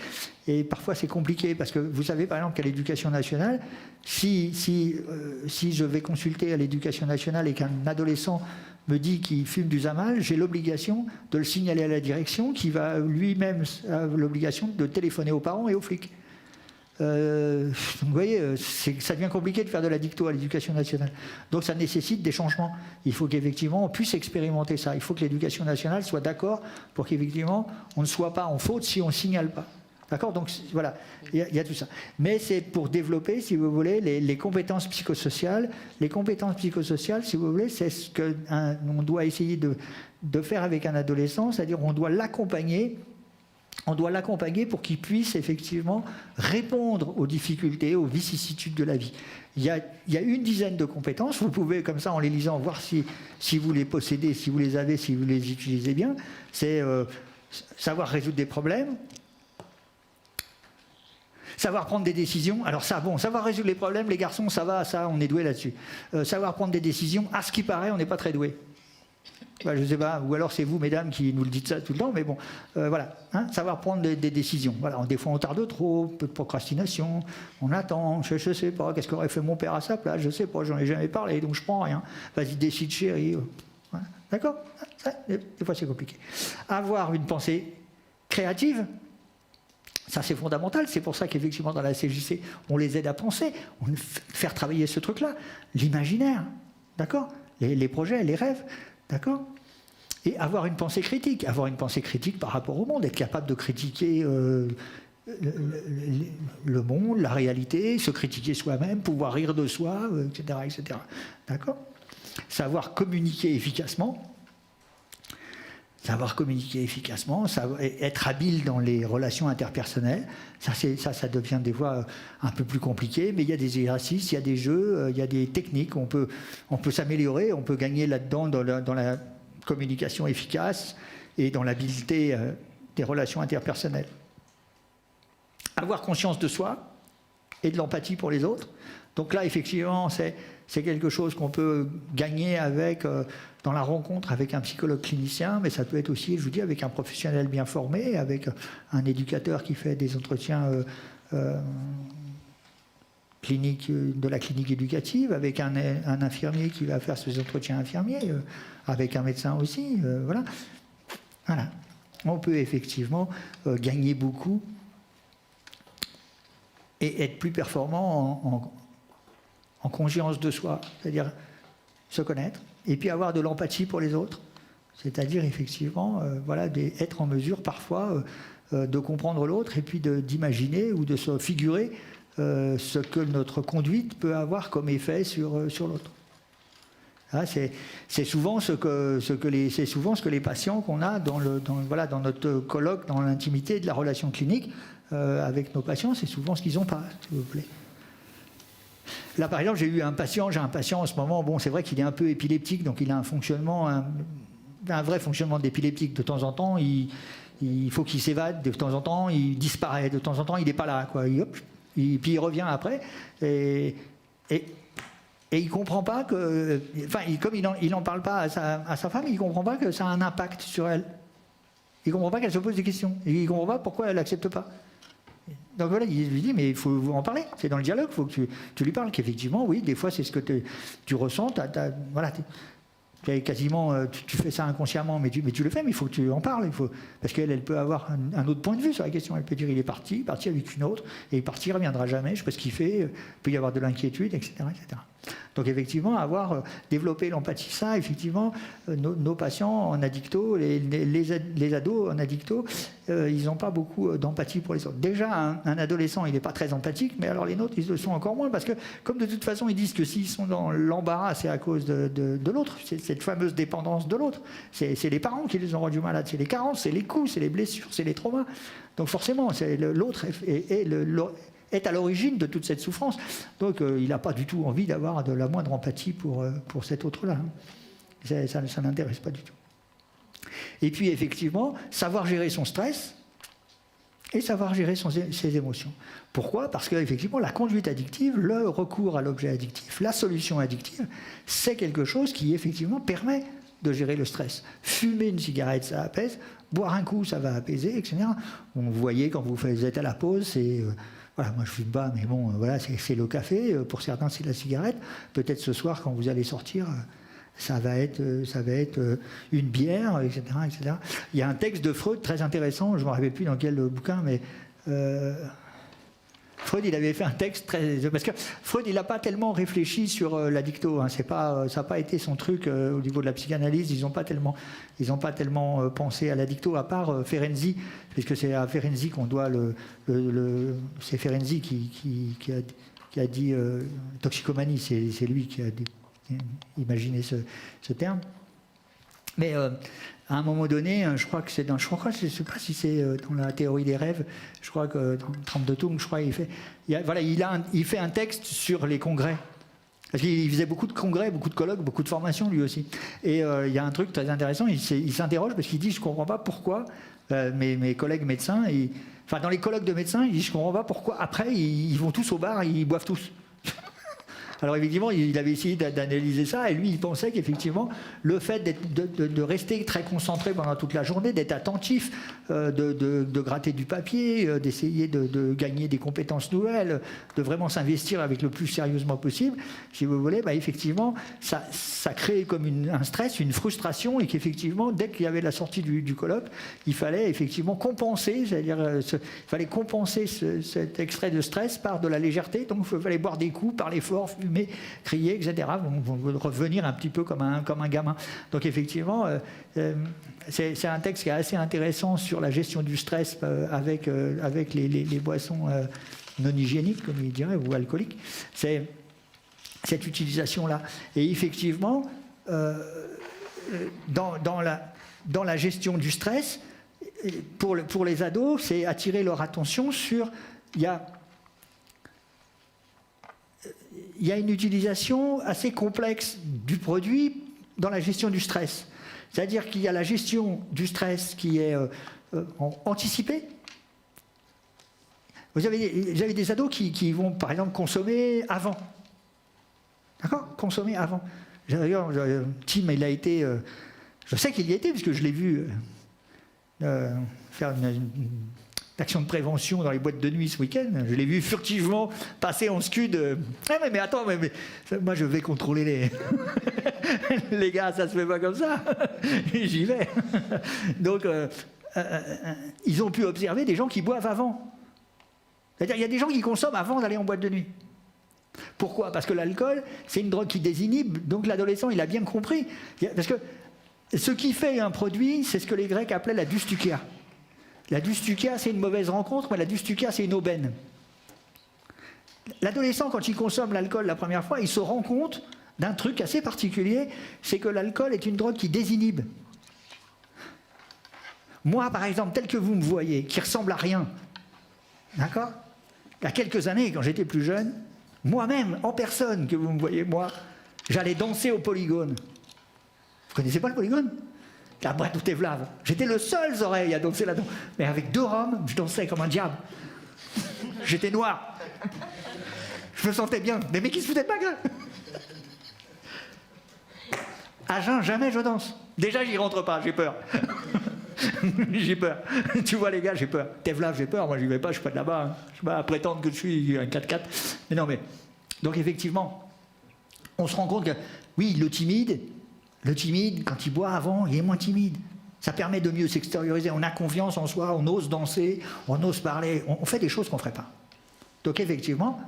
Et parfois, c'est compliqué parce que vous savez, par exemple, qu'à l'Éducation nationale, si je vais consulter à l'Éducation nationale et qu'un adolescent me dit qu'il fume du Zamal, j'ai l'obligation de le signaler à la direction qui va lui-même avoir l'obligation de téléphoner aux parents et aux flics. Donc vous voyez, ça devient compliqué de faire de l'addicto à l'Éducation nationale. Donc ça nécessite des changements. Il faut qu'effectivement on puisse expérimenter ça. Il faut que l'Éducation nationale soit d'accord pour qu'effectivement on ne soit pas en faute si on ne signale pas. D'accord ? Donc voilà, il y a tout ça. Mais c'est pour développer, si vous voulez, les compétences psychosociales. Les compétences psychosociales, si vous voulez, c'est ce qu'on doit essayer de faire avec un adolescent, c'est-à-dire on doit l'accompagner on doit l'accompagner pour qu'il puisse effectivement répondre aux difficultés, aux vicissitudes de la vie. Il y a une dizaine de compétences, vous pouvez comme ça en les lisant voir si vous les possédez, si vous les avez, si vous les utilisez bien. C'est savoir résoudre des problèmes, savoir prendre des décisions. Alors ça, bon, savoir résoudre les problèmes, les garçons, ça va, ça, on est doué là-dessus. Savoir prendre des décisions, à ce qui paraît, on n'est pas très doué. Je ne sais pas, ou alors c'est vous, mesdames, qui nous le dites ça tout le temps, mais bon, voilà, hein, savoir prendre des décisions. Voilà, des fois on tarde trop, peu de procrastination, on attend, je ne sais pas, qu'est-ce qu'aurait fait mon père à sa place, je ne sais pas, j'en ai jamais parlé, donc je prends rien. Vas-y, décide, chérie. Voilà. D'accord ? Des fois c'est compliqué. Avoir une pensée créative, ça c'est fondamental, c'est pour ça qu'effectivement dans la CJC, on les aide à penser, faire travailler ce truc-là, l'imaginaire, d'accord ? Les projets, les rêves. D'accord ? Et avoir une pensée critique par rapport au monde, être capable de critiquer le monde, la réalité, se critiquer soi-même, pouvoir rire de soi, etc., etc. D'accord ? Savoir communiquer efficacement, être habile dans les relations interpersonnelles, ça devient des fois un peu plus compliqué, mais il y a des exercices, il y a des jeux, il y a des techniques, on peut s'améliorer, on peut gagner là-dedans dans la communication efficace et dans l'habileté des relations interpersonnelles. Avoir conscience de soi et de l'empathie pour les autres. Donc là, effectivement, c'est quelque chose qu'on peut gagner dans la rencontre avec un psychologue clinicien, mais ça peut être aussi, je vous dis, avec un professionnel bien formé, avec un éducateur qui fait des entretiens cliniques, de la clinique éducative, avec un infirmier qui va faire ses entretiens infirmiers, avec un médecin aussi. Voilà. On peut effectivement gagner beaucoup et être plus performant en conscience de soi, c'est-à-dire se connaître, et puis avoir de l'empathie pour les autres, c'est-à-dire effectivement être en mesure parfois de comprendre l'autre et puis d'imaginer ou de se figurer ce que notre conduite peut avoir comme effet sur l'autre. C'est souvent ce que les patients qu'on a dans notre colloque, dans l'intimité de la relation clinique avec nos patients, c'est souvent ce qu'ils n'ont pas, s'il vous plaît. Là, par exemple, j'ai un patient en ce moment, bon, c'est vrai qu'il est un peu épileptique, donc il a un vrai fonctionnement d'épileptique. De temps en temps, il faut qu'il s'évade, de temps en temps, il disparaît, de temps en temps, il n'est pas là, quoi. Puis il revient après, et il ne comprend pas que... Enfin, comme il n'en parle pas à sa femme, il ne comprend pas que ça a un impact sur elle. Il ne comprend pas qu'elle se pose des questions. Il ne comprend pas pourquoi elle n'accepte pas. Donc voilà, il lui dit, mais il faut en parler, c'est dans le dialogue, il faut que tu lui parles, qu'effectivement, oui, des fois c'est ce que tu ressens, quasiment, tu fais ça inconsciemment, mais tu le fais, mais il faut que tu en parles, parce qu'elle peut avoir un autre point de vue sur la question, elle peut dire, il est parti avec une autre, et il parti, il ne reviendra jamais, je ne sais pas ce qu'il fait, il peut y avoir de l'inquiétude, etc., etc. Donc effectivement, développer l'empathie, ça, effectivement, nos patients en addicto, les ados en addicto, ils n'ont pas beaucoup d'empathie pour les autres. Déjà, un adolescent, il n'est pas très empathique, mais alors les nôtres, ils le sont encore moins, parce que comme de toute façon, ils disent que s'ils sont dans l'embarras, c'est à cause de l'autre, c'est cette fameuse dépendance de l'autre. C'est les parents qui les ont rendus malades, c'est les carences, c'est les coups, c'est les blessures, c'est les traumas. Donc forcément, l'autre est à l'origine de toute cette souffrance. Donc il n'a pas du tout envie d'avoir de la moindre empathie pour cet autre-là. Ça n'intéresse pas du tout. Et puis effectivement, savoir gérer son stress et savoir gérer ses émotions. Pourquoi ? Parce qu'effectivement, la conduite addictive, le recours à l'objet addictif, la solution addictive, c'est quelque chose qui effectivement permet de gérer le stress. Fumer une cigarette, ça apaise. Boire un coup, ça va apaiser, etc. Vous voyez, quand vous êtes à la pause, c'est... Voilà, moi je ne fume pas, mais bon, voilà, c'est le café. Pour certains, c'est la cigarette. Peut-être ce soir, quand vous allez sortir, ça va être une bière, etc., etc. Il y a un texte de Freud très intéressant, je ne me rappelle plus dans quel bouquin, mais Freud, il avait fait un texte très... Parce que Freud, il n'a pas tellement réfléchi sur l'addicto. Hein. Ça n'a pas été son truc au niveau de la psychanalyse. Ils n'ont pas tellement pensé à l'addicto, à part Ferenczi, puisque c'est à Ferenczi qu'on doit c'est Ferenczi qui a dit toxicomanie. C'est lui qui a imaginé ce terme. Mais à un moment donné, je crois que c'est dans, je sais pas si c'est dans la théorie des rêves, je crois que dans Trente de Tung, je crois, il fait un texte sur les congrès. Parce qu'il faisait beaucoup de congrès, beaucoup de colloques, beaucoup de formations lui aussi. Et il y a un truc très intéressant, il s'interroge parce qu'il dit, je ne comprends pas pourquoi mes collègues médecins, enfin dans les colloques de médecins, il dit, je ne comprends pas pourquoi après ils vont tous au bar, ils boivent tous. Alors effectivement, il avait essayé d'analyser ça, et lui, il pensait qu'effectivement, le fait de rester très concentré pendant toute la journée, d'être attentif, de gratter du papier, d'essayer de gagner des compétences nouvelles, de vraiment s'investir avec le plus sérieusement possible, si vous voulez, effectivement, ça crée comme un stress, une frustration, et qu'effectivement, dès qu'il y avait la sortie du colloque, il fallait effectivement compenser, c'est-à-dire il fallait compenser cet extrait de stress par de la légèreté, donc il fallait boire des coups, parler fort, fumer, crier, etc. Vont revenir un petit peu comme un gamin. Donc effectivement, c'est un texte qui est assez intéressant sur la gestion du stress avec les boissons non hygiéniques, comme il dirait, ou alcooliques. C'est cette utilisation-là. Et effectivement, dans la gestion du stress, pour les ados, c'est attirer leur attention sur... Il y a une utilisation assez complexe du produit dans la gestion du stress. C'est-à-dire qu'il y a la gestion du stress qui est anticipée. Vous avez des ados qui vont, par exemple, consommer avant. D'accord ? Consommer avant. D'ailleurs, Tim, il a été... je sais qu'il y a été, puisque je l'ai vu faire une action de prévention dans les boîtes de nuit ce week-end. Je l'ai vu furtivement passer en scud. Ah mais attends, mais moi je vais contrôler les... les gars, ça se fait pas comme ça. J'y vais. Donc, ils ont pu observer des gens qui boivent avant. C'est-à-dire, il y a des gens qui consomment avant d'aller en boîte de nuit. Pourquoi ? Parce que l'alcool, c'est une drogue qui désinhibe. Donc l'adolescent, il a bien compris. Parce que ce qui fait un produit, c'est ce que les Grecs appelaient la dustukia. La dustukia, c'est une mauvaise rencontre, mais la dustukia, c'est une aubaine. L'adolescent, quand il consomme l'alcool la première fois, il se rend compte d'un truc assez particulier, c'est que l'alcool est une drogue qui désinhibe. Moi, par exemple, tel que vous me voyez, qui ressemble à rien, d'accord ? Il y a quelques années, quand j'étais plus jeune, moi-même, en personne, que vous me voyez, moi, j'allais danser au Polygone. Vous connaissez pas le Polygone ? La boîte où t'es vlave. J'étais le seul oreille à danser là-dedans. Mais avec 2 rhums, je dansais comme un diable. J'étais noir. Je me sentais bien. Mais qui se foutait de ma gueule ? À jeun, jamais je danse. Déjà, j'y rentre pas, j'ai peur. J'ai peur. Tu vois, les gars, j'ai peur. T'es vlave, j'ai peur. Moi, j'y vais pas, je suis pas de là-bas. Hein. Je vais pas prétendre que je suis un 4x4. Mais non, mais... Donc, effectivement, on se rend compte que, oui, le timide, quand il boit avant, il est moins timide. Ça permet de mieux s'extérioriser. On a confiance en soi, on ose danser, on ose parler, on fait des choses qu'on ne ferait pas. Donc effectivement,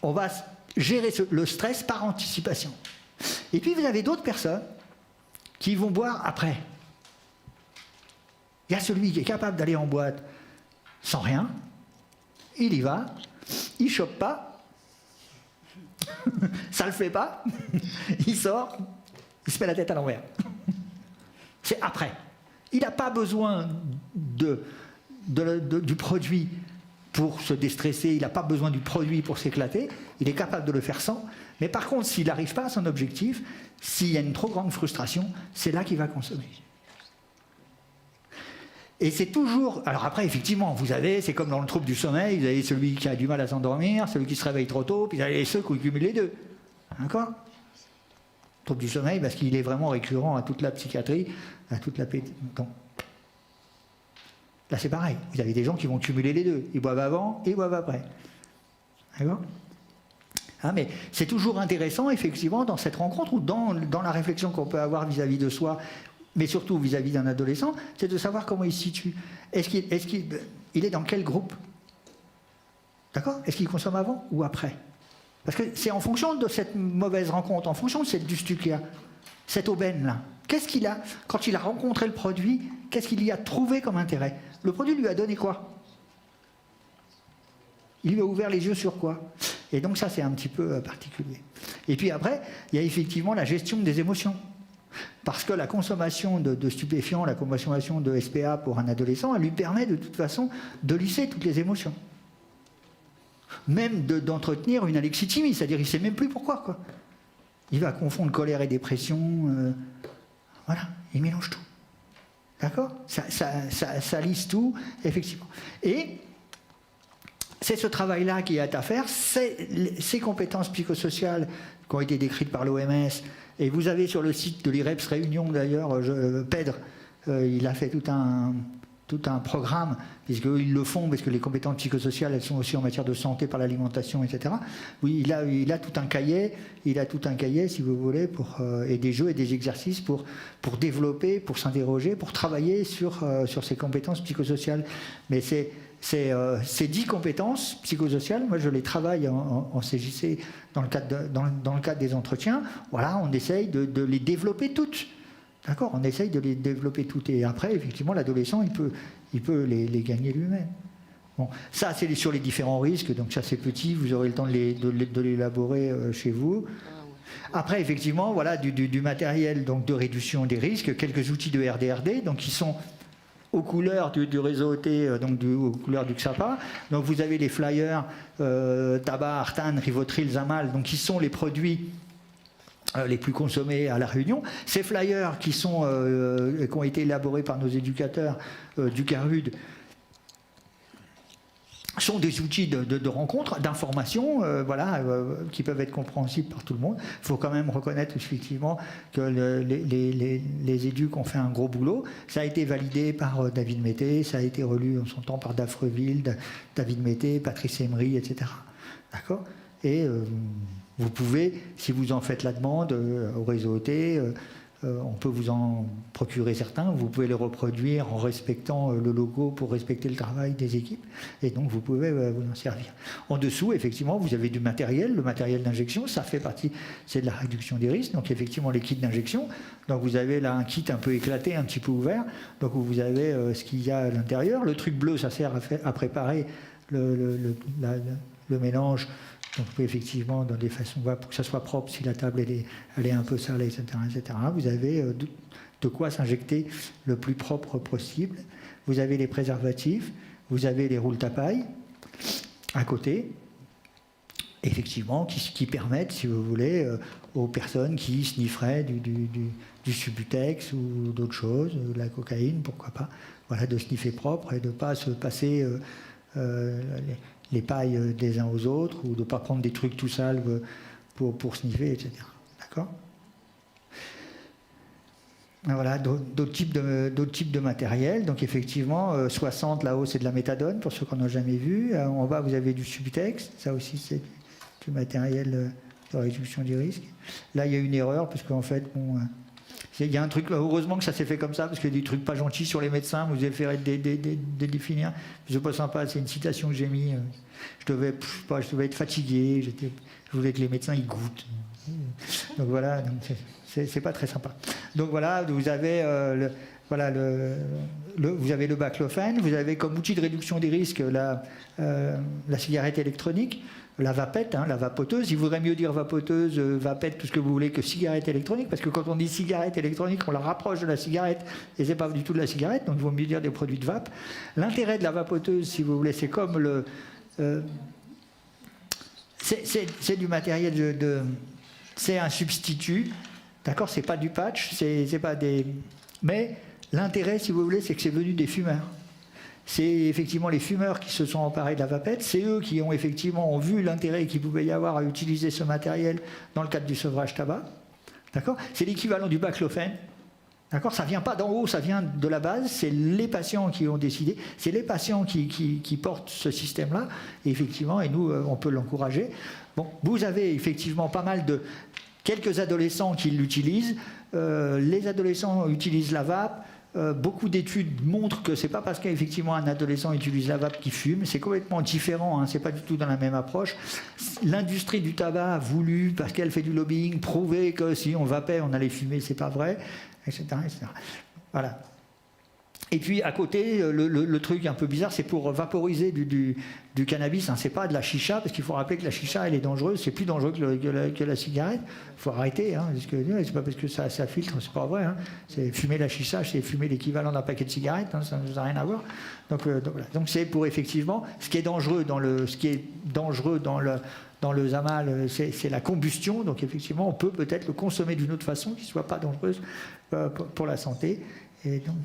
on va gérer le stress par anticipation. Et puis vous avez d'autres personnes qui vont boire après. Il y a celui qui est capable d'aller en boîte sans rien, il y va, il ne chope pas, ça le fait pas, il sort, il se met la tête à l'envers. C'est après. Il n'a pas besoin du produit pour se déstresser, il n'a pas besoin du produit pour s'éclater, il est capable de le faire sans, mais par contre, s'il n'arrive pas à son objectif, s'il y a une trop grande frustration, c'est là qu'il va consommer. Et c'est toujours... Alors après, effectivement, vous avez, c'est comme dans le trouble du sommeil, vous avez celui qui a du mal à s'endormir, celui qui se réveille trop tôt, puis vous avez ceux qui cumulent les deux. D'accord ? Trouble du sommeil, parce qu'il est vraiment récurrent à toute la psychiatrie, à toute la... Donc, là, c'est pareil. Vous avez des gens qui vont cumuler les deux. Ils boivent avant et ils boivent après. D'accord ? Mais c'est toujours intéressant, effectivement, dans cette rencontre ou dans la réflexion qu'on peut avoir vis-à-vis de soi, mais surtout vis-à-vis d'un adolescent, c'est de savoir comment il se situe. Est-ce qu'il est dans quel groupe ? D'accord ? Est-ce qu'il consomme avant ou après ? Parce que c'est en fonction de cette mauvaise rencontre, en fonction de cette dustukia, cette aubaine-là. Qu'est-ce qu'il a, quand il a rencontré le produit, qu'est-ce qu'il y a trouvé comme intérêt ? Le produit lui a donné quoi ? Il lui a ouvert les yeux sur quoi ? Et donc ça, c'est un petit peu particulier. Et puis après, il y a effectivement la gestion des émotions. parce que la consommation de stupéfiants, la consommation de SPA pour un adolescent, elle lui permet de toute façon de lisser toutes les émotions. Même d'entretenir une alexithymie, c'est-à-dire il ne sait même plus pourquoi, quoi. Il va confondre colère et dépression, voilà, il mélange tout. D'accord ? Ça lisse tout, effectivement. Et c'est ce travail-là qui est à faire, ces compétences psychosociales qui ont été décrites par l'OMS, et vous avez sur le site de l'IREPS Réunion d'ailleurs, Pedre, il a fait tout un programme, puisqu'ils le font, parce que les compétences psychosociales, elles sont aussi en matière de santé par l'alimentation, etc. Oui, il a tout un cahier, si vous voulez, et des jeux et des exercices pour développer, pour s'interroger, pour travailler sur ces compétences psychosociales. Mais ces 10 compétences psychosociales, moi je les travaille en CJC dans le cadre des entretiens. Voilà, on essaye de les développer toutes. D'accord, on essaye de les développer toutes. Et après, effectivement, l'adolescent, il peut les gagner lui-même. Bon, ça, c'est sur les différents risques. Donc ça, c'est petit. Vous aurez le temps de l'élaborer chez vous. Après, effectivement, voilà, du matériel donc, de réduction des risques, quelques outils de RDRD, donc qui sont aux couleurs du réseau OT, donc aux couleurs du XAPA. Donc vous avez les flyers tabac, Artane, Rivotril, Zamal, donc qui sont les produits les plus consommés à La Réunion. Ces flyers qui ont été élaborés par nos éducateurs du CARUD sont des outils de rencontre, d'information, qui peuvent être compréhensibles par tout le monde. Il faut quand même reconnaître effectivement que les éducs ont fait un gros boulot. Ça a été validé par David Mété, ça a été relu en son temps par Dafreville, David Mété, Patrice Emery, etc. D'accord ? Et vous pouvez, si vous en faites la demande au réseau OT, on peut vous en procurer certains, vous pouvez les reproduire en respectant le logo pour respecter le travail des équipes, et donc vous pouvez vous en servir. En dessous, effectivement, vous avez du matériel, le matériel d'injection, ça fait partie, c'est de la réduction des risques, donc effectivement les kits d'injection, donc vous avez là un kit un peu éclaté, un petit peu ouvert, donc vous avez ce qu'il y a à l'intérieur, le truc bleu, ça sert à préparer le mélange. Donc, vous pouvez effectivement, dans des façons, pour que ça soit propre, si la table elle est un peu sale, etc., etc. Vous avez de quoi s'injecter le plus propre possible. Vous avez les préservatifs, vous avez les roules-tapailles à côté, effectivement, qui permettent, si vous voulez, aux personnes qui snifferaient du Subutex ou d'autres choses, de la cocaïne, pourquoi pas, voilà, de sniffer propre et de ne pas se passer les pailles des uns aux autres, ou de ne pas prendre des trucs tout sales pour sniffer, etc. D'accord ? Voilà, d'autres types de matériel. Donc effectivement, 60 là-haut, c'est de la méthadone, pour ceux qu'on n'a jamais vu. En bas, vous avez du Subutex, ça aussi c'est du matériel de réduction du risque. Là, il y a une erreur, parce qu'en fait, il y a un truc, heureusement que ça s'est fait comme ça, parce qu'il y a des trucs pas gentils sur les médecins, vous avez fait des définir. C'est pas sympa, c'est une citation que j'ai mis. Je devais être fatigué, je voulais que les médecins ils goûtent. Donc voilà, c'est pas très sympa. Donc voilà, vous avez vous avez le baclofène, vous avez comme outil de réduction des risques la cigarette électronique, la vapette, la vapoteuse. Il vaudrait mieux dire vapoteuse, vapette, tout ce que vous voulez, que cigarette électronique, parce que quand on dit cigarette électronique, on la rapproche de la cigarette, et c'est pas du tout de la cigarette, donc il vaut mieux dire des produits de vape. L'intérêt de la vapoteuse, si vous voulez, c'est comme c'est du matériel c'est un substitut, d'accord, c'est pas du patch, c'est pas des... Mais l'intérêt, si vous voulez, c'est que c'est venu des fumeurs. C'est effectivement les fumeurs qui se sont emparés de la vapette, c'est eux qui ont effectivement vu l'intérêt qu'il pouvait y avoir à utiliser ce matériel dans le cadre du sevrage tabac. D'accord ? C'est l'équivalent du baclofène. D'accord ? Ça ne vient pas d'en haut, ça vient de la base, c'est les patients qui ont décidé, c'est les patients qui portent ce système-là, et effectivement, et nous, on peut l'encourager. Bon, vous avez effectivement pas mal de... quelques adolescents qui l'utilisent, les adolescents utilisent la vape. Beaucoup d'études montrent que c'est pas parce qu'effectivement un adolescent utilise la vape qu'il fume, c'est complètement différent, c'est pas du tout dans la même approche. L'industrie du tabac a voulu, parce qu'elle fait du lobbying, prouver que si on vapait, on allait fumer, c'est pas vrai, etc., etc. Voilà. Et puis à côté, le truc un peu bizarre, c'est pour vaporiser du cannabis. Hein, c'est pas de la chicha, parce qu'il faut rappeler que la chicha, elle est dangereuse. C'est plus dangereux que la cigarette. Il faut arrêter. Hein, parce que c'est pas parce que ça filtre, c'est pas vrai. Hein. C'est fumer la chicha, c'est fumer l'équivalent d'un paquet de cigarettes. Hein, ça n'a rien à voir. Donc voilà. Donc c'est pour effectivement ce qui est dangereux dans le zamal, c'est la combustion. Donc effectivement, on peut peut-être le consommer d'une autre façon qui soit pas dangereuse pour la santé. Et donc,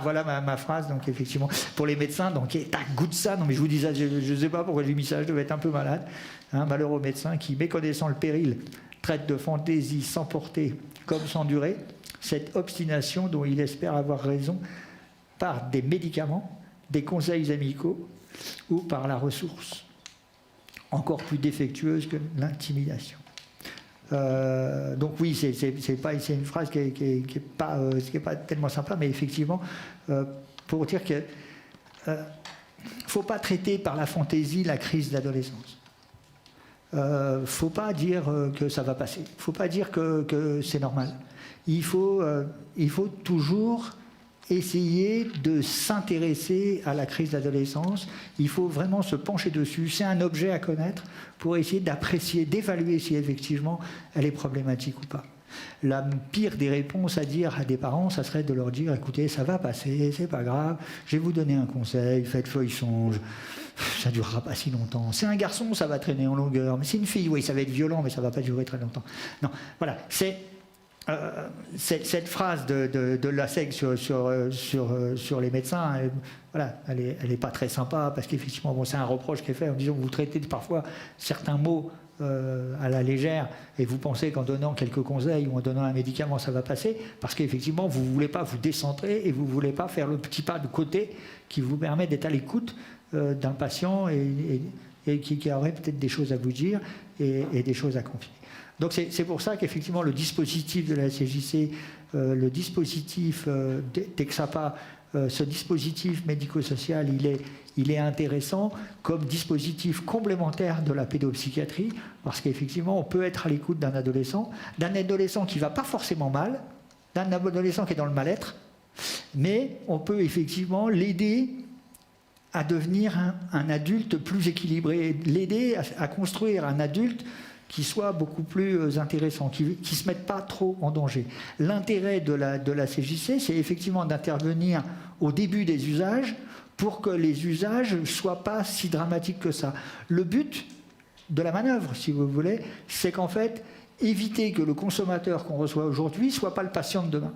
voilà ma phrase, donc effectivement, pour les médecins, donc goûte ça, non mais je vous dis ça, je ne sais pas pourquoi j'ai mis ça, je devais être un peu malade, hein, malheureux médecin qui, méconnaissant le péril, traite de fantaisie sans portée comme sans durée, cette obstination dont il espère avoir raison par des médicaments, des conseils amicaux ou par la ressource, encore plus défectueuse que l'intimidation. Donc oui, c'est une phrase qui est pas tellement sympa, mais effectivement, pour dire que faut pas traiter par la fantaisie la crise d'adolescence. Faut pas dire que ça va passer. Faut pas dire que c'est normal. Il faut toujours essayer de s'intéresser à la crise d'adolescence. Il faut vraiment se pencher dessus. C'est un objet à connaître pour essayer d'apprécier, d'évaluer si effectivement elle est problématique ou pas. La pire des réponses à dire à des parents, ça serait de leur dire, écoutez, ça va passer, c'est pas grave, je vais vous donner un conseil, faites feuille songe, ça durera pas si longtemps. C'est un garçon, ça va traîner en longueur, mais c'est une fille, oui, ça va être violent, mais ça va pas durer très longtemps. Non, voilà, cette phrase de Laseg sur les médecins, elle n'est pas très sympa, parce qu'effectivement, bon, c'est un reproche qui est fait en disant que vous traitez parfois certains mots à la légère, et vous pensez qu'en donnant quelques conseils ou en donnant un médicament, ça va passer, parce qu'effectivement, vous ne voulez pas vous décentrer et vous ne voulez pas faire le petit pas de côté qui vous permet d'être à l'écoute d'un patient et qui aurait peut-être des choses à vous dire et des choses à confier. Donc c'est pour ça qu'effectivement le dispositif de la CJC, le dispositif d'Exapa, ce dispositif médico-social, il est intéressant comme dispositif complémentaire de la pédopsychiatrie, parce qu'effectivement on peut être à l'écoute d'un adolescent qui ne va pas forcément mal, d'un adolescent qui est dans le mal-être, mais on peut effectivement l'aider à devenir un adulte plus équilibré, l'aider à construire un adulte qui soit beaucoup plus intéressant, qui ne se mette pas trop en danger. L'intérêt de la CJC, c'est effectivement d'intervenir au début des usages pour que les usages ne soient pas si dramatiques que ça. Le but de la manœuvre, si vous voulez, c'est qu'en fait, éviter que le consommateur qu'on reçoit aujourd'hui ne soit pas le patient de demain.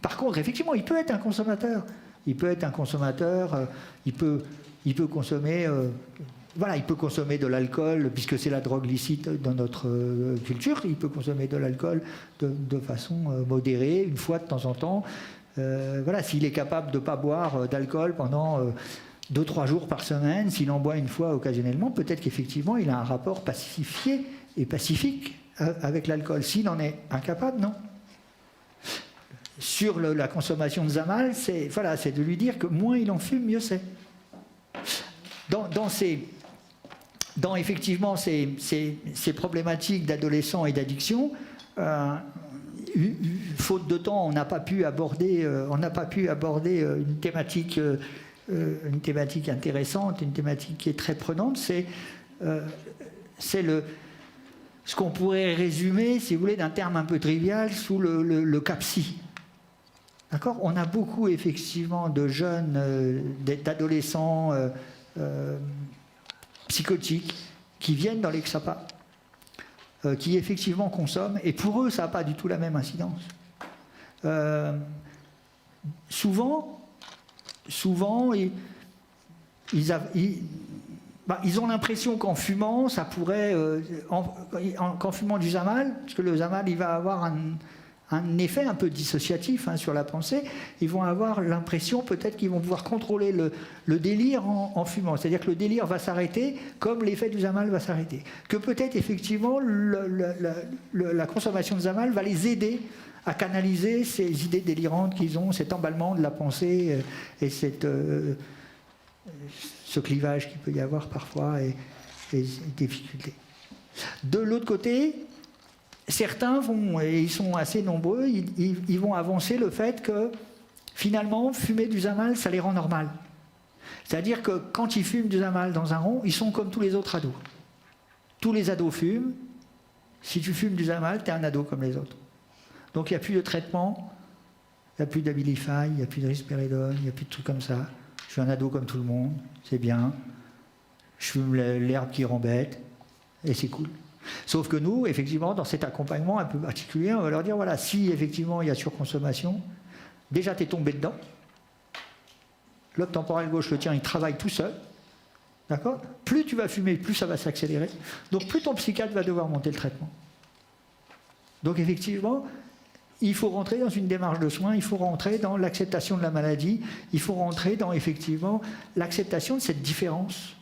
Par contre, effectivement, il peut être un consommateur. Il peut être un consommateur, il peut consommer... il peut consommer de l'alcool, puisque c'est la drogue licite dans notre culture. Il peut consommer de l'alcool de façon modérée, une fois de temps en temps. S'il est capable de ne pas boire d'alcool pendant 2-3 jours par semaine, s'il en boit une fois occasionnellement, peut-être qu'effectivement, il a un rapport pacifié et pacifique avec l'alcool. S'il en est incapable, non. Sur la consommation de Zamal, c'est de lui dire que moins il en fume, mieux c'est. Dans effectivement ces problématiques d'adolescents et d'addiction, faute de temps, on n'a pas pu aborder une thématique intéressante, une thématique qui est très prenante. C'est ce qu'on pourrait résumer, si vous voulez, d'un terme un peu trivial, sous le cas psy. D'accord ? On a beaucoup effectivement de jeunes, d'adolescents psychotiques qui viennent dans l'Exapa, qui effectivement consomment, et pour eux, ça n'a pas du tout la même incidence. Souvent, ils ont l'impression qu'en fumant, ça pourrait, qu'en fumant du Zamal, parce que le Zamal, il va avoir un effet un peu dissociatif sur la pensée, ils vont avoir l'impression peut-être qu'ils vont pouvoir contrôler le délire en fumant. C'est-à-dire que le délire va s'arrêter comme l'effet du Zamal va s'arrêter. Que peut-être effectivement la consommation de Zamal va les aider à canaliser ces idées délirantes qu'ils ont, cet emballement de la pensée et ce clivage qu'il peut y avoir parfois et des difficultés. De l'autre côté, certains vont, et ils sont assez nombreux, ils vont avancer le fait que finalement, fumer du Zamal, ça les rend normales. C'est-à-dire que quand ils fument du Zamal dans un rond, ils sont comme tous les autres ados. Tous les ados fument. Si tu fumes du Zamal, tu es un ado comme les autres. Donc il n'y a plus de traitement, il n'y a plus d'Abilify, il n'y a plus de risperidone, il n'y a plus de trucs comme ça. Je suis un ado comme tout le monde, c'est bien. Je fume l'herbe qui rend bête, et c'est cool. Sauf que nous, effectivement, dans cet accompagnement un peu particulier, on va leur dire, voilà, si effectivement il y a surconsommation, déjà tu es tombé dedans, lobe temporel gauche, le tien, il travaille tout seul, d'accord ? Plus tu vas fumer, plus ça va s'accélérer, donc plus ton psychiatre va devoir monter le traitement. Donc effectivement, il faut rentrer dans une démarche de soins, il faut rentrer dans l'acceptation de la maladie, il faut rentrer dans effectivement l'acceptation de cette différence.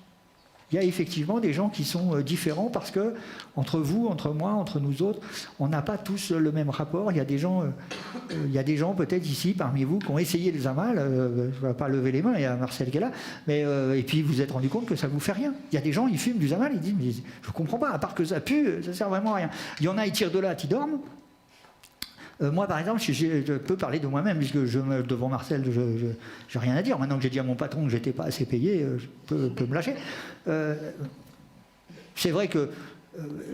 Il y a effectivement des gens qui sont différents parce que, entre vous, entre moi, entre nous autres, on n'a pas tous le même rapport. Il y a des gens peut-être ici, parmi vous, qui ont essayé le Zamal. Je ne vais pas lever les mains, il y a Marcel qui est là. Mais, et puis vous vous êtes rendu compte que ça ne vous fait rien. Il y a des gens, ils fument du Zamal, ils disent, mais je ne comprends pas, à part que ça pue, ça ne sert vraiment à rien. Il y en a, ils tirent de là, ils dorment. Moi, par exemple, je peux parler de moi-même, puisque devant Marcel, je n'ai rien à dire. Maintenant que j'ai dit à mon patron que je n'étais pas assez payé, je peux me lâcher. C'est vrai que,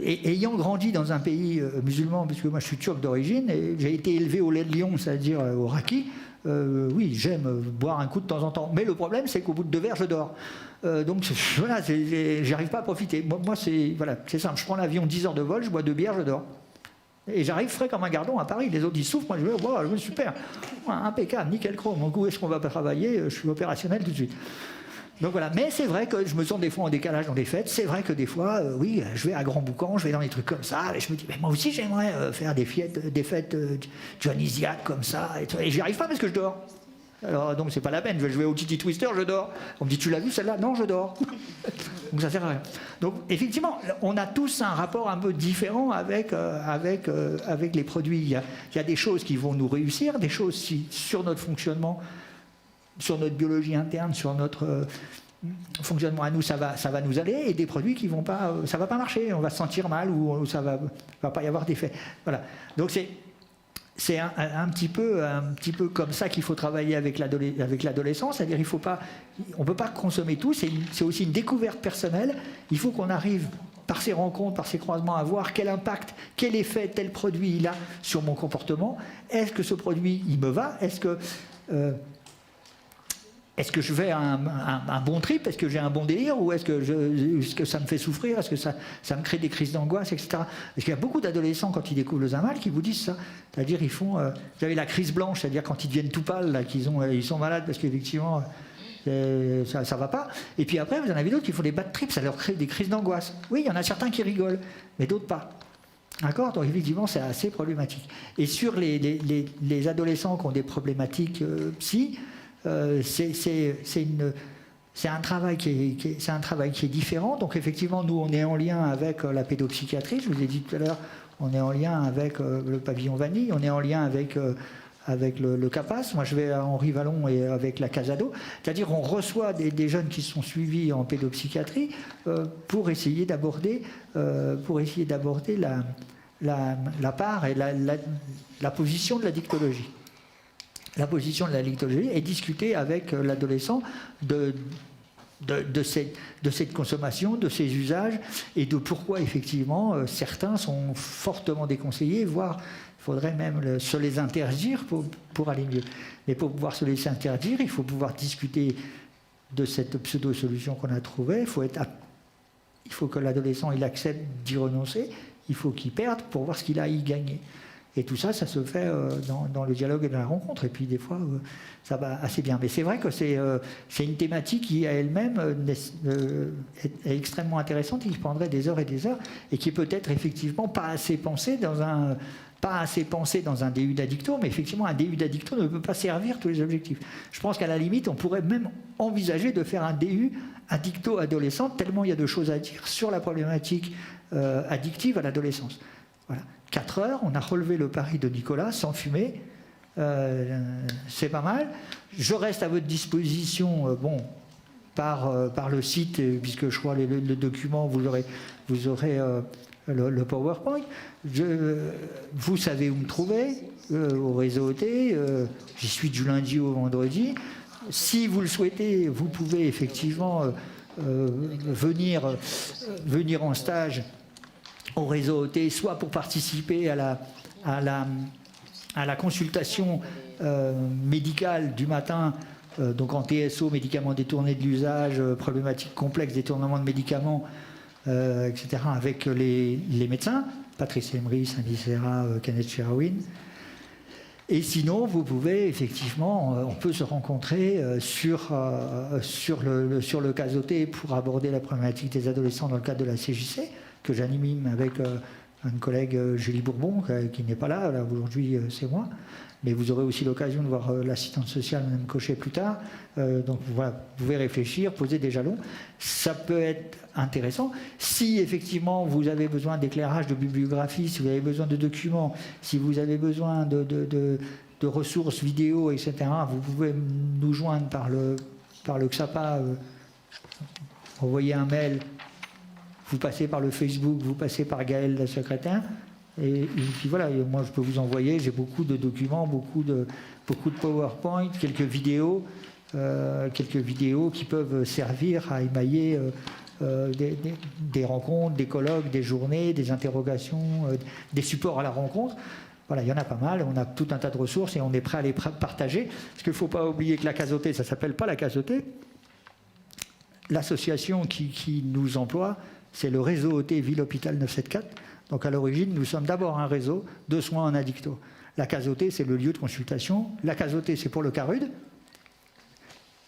ayant grandi dans un pays musulman, puisque moi je suis turc d'origine, et j'ai été élevé au lait de lion, c'est-à-dire au raki, oui, j'aime boire un coup de temps en temps. Mais le problème, c'est qu'au bout de 2 verres, je dors. Donc voilà, j'arrive pas à profiter. Moi c'est simple. Je prends l'avion, 10 heures de vol, je bois 2 bières, je dors. Et j'arrive frais comme un gardon à Paris. Les autres, ils souffrent. Moi, je vais, wow, super. Impeccable, nickel chrome. Donc, où est-ce qu'on va travailler ? Je suis opérationnel tout de suite. Donc voilà. Mais c'est vrai que je me sens des fois en décalage dans des fêtes. C'est vrai que des fois, oui, je vais à Grand Boucan, je vais dans des trucs comme ça. Et je me dis, mais moi aussi, j'aimerais faire des fêtes dionysiaques comme ça. Et j'y arrive pas parce que je dors. Alors, donc, c'est pas la peine. Je vais jouer au Titi Twister, je dors. On me dit, tu l'as vu celle-là ? Non, je dors. Donc, ça sert à rien. Donc, effectivement, on a tous un rapport un peu différent avec les produits. Il y a des choses qui vont nous réussir, des choses sur notre fonctionnement, sur notre biologie interne, sur notre fonctionnement à nous, ça va nous aller, et des produits qui vont pas, ça va pas marcher. On va se sentir mal ou ça va pas y avoir d'effet. Voilà. Donc, c'est un petit peu comme ça qu'il faut travailler avec l'adolescence, c'est-à-dire on ne peut pas consommer tout, c'est aussi une découverte personnelle. Il faut qu'on arrive, par ces rencontres, par ces croisements, à voir quel impact, quel effet tel produit il a sur mon comportement. Est-ce que ce produit, il me va ? Est-ce que je fais un bon trip ? Est-ce que j'ai un bon délire ? Ou est-ce que ça me fait souffrir ? Est-ce que ça me crée des crises d'angoisse, etc. Parce qu'il y a beaucoup d'adolescents, quand ils découvrent le Zamal, qui vous disent ça. C'est-à-dire, ils font... vous avez la crise blanche, c'est-à-dire quand ils deviennent tout pâles, là, ils sont malades parce qu'effectivement, ça ne va pas. Et puis après, vous en avez d'autres qui font des bad trips, ça leur crée des crises d'angoisse. Oui, il y en a certains qui rigolent, mais d'autres pas. D'accord ? Donc effectivement, c'est assez problématique. Et sur les adolescents qui ont des problématiques psy, c'est un travail qui est différent. Donc effectivement, nous, on est en lien avec la pédopsychiatrie. Je vous ai dit tout à l'heure, on est en lien avec le pavillon Vanille, on est en lien avec le CAPAS. Moi, je vais à Henri Vallon et avec la Casado. C'est-à-dire, on reçoit des jeunes qui sont suivis en pédopsychiatrie pour essayer d'aborder la part et la position de la dictologie. La position de la dictologie est discutée avec l'adolescent de cette consommation, de ces usages, et de pourquoi effectivement certains sont fortement déconseillés, voire il faudrait même se les interdire pour aller mieux. Mais pour pouvoir se les interdire, il faut pouvoir discuter de cette pseudo-solution qu'on a trouvée. Il faut que l'adolescent il accepte d'y renoncer, il faut qu'il perde pour voir ce qu'il a à y gagner. Et tout ça, ça se fait dans le dialogue et dans la rencontre. Et puis, des fois, ça va assez bien. Mais c'est vrai que c'est une thématique qui, à elle-même, est extrêmement intéressante et qui prendrait des heures et des heures et qui est peut-être, effectivement, pas assez pensée dans un DU d'addicto, mais effectivement, un DU d'addicto ne peut pas servir tous les objectifs. Je pense qu'à la limite, on pourrait même envisager de faire un DU addicto adolescent, tellement il y a de choses à dire sur la problématique addictive à l'adolescence. Voilà. 4 heures, on a relevé le pari de Nicolas, sans fumer, c'est pas mal. Je reste à votre disposition, par le site, puisque je crois le document, vous aurez le PowerPoint. Vous savez où me trouver, au réseau OT. J'y suis du lundi au vendredi. Si vous le souhaitez, vous pouvez effectivement venir en stage au réseau OT, soit pour participer à la consultation médicale du matin, donc en TSO, médicaments détournés de l'usage, problématiques complexes, détournement de médicaments, etc., avec les médecins, Patrice Emery, Cindy Serra, Kenneth Sherwin. Et sinon, vous pouvez effectivement, on peut se rencontrer sur le CASOT pour aborder la problématique des adolescents dans le cadre de la CJC, que j'anime avec une collègue Julie Bourbon, qui n'est pas là aujourd'hui c'est moi. Mais vous aurez aussi l'occasion de voir l'assistante sociale, Mme Cochet, plus tard. Donc voilà, vous pouvez réfléchir, poser des jalons. Ça peut être intéressant. Si effectivement vous avez besoin d'éclairage, de bibliographie, si vous avez besoin de documents, si vous avez besoin de ressources vidéo, etc., vous pouvez nous joindre par le XAPA, envoyer un mail, vous passez par le Facebook, vous passez par Gaël, la secrétaire. Et puis voilà, moi je peux vous envoyer, j'ai beaucoup de documents, beaucoup de PowerPoint, quelques vidéos qui peuvent servir à émailler des rencontres, des colloques, des journées, des interrogations, des supports à la rencontre. Voilà, il y en a pas mal, on a tout un tas de ressources et on est prêt à les partager. Parce qu'il ne faut pas oublier que la CASOT, ça ne s'appelle pas la CASOT. L'association qui nous emploie, c'est le réseau OT Ville Hôpital 974. Donc à l'origine, nous sommes d'abord un réseau de soins en addicto. La CASOT, c'est le lieu de consultation. La CASOT, c'est pour le CARUD.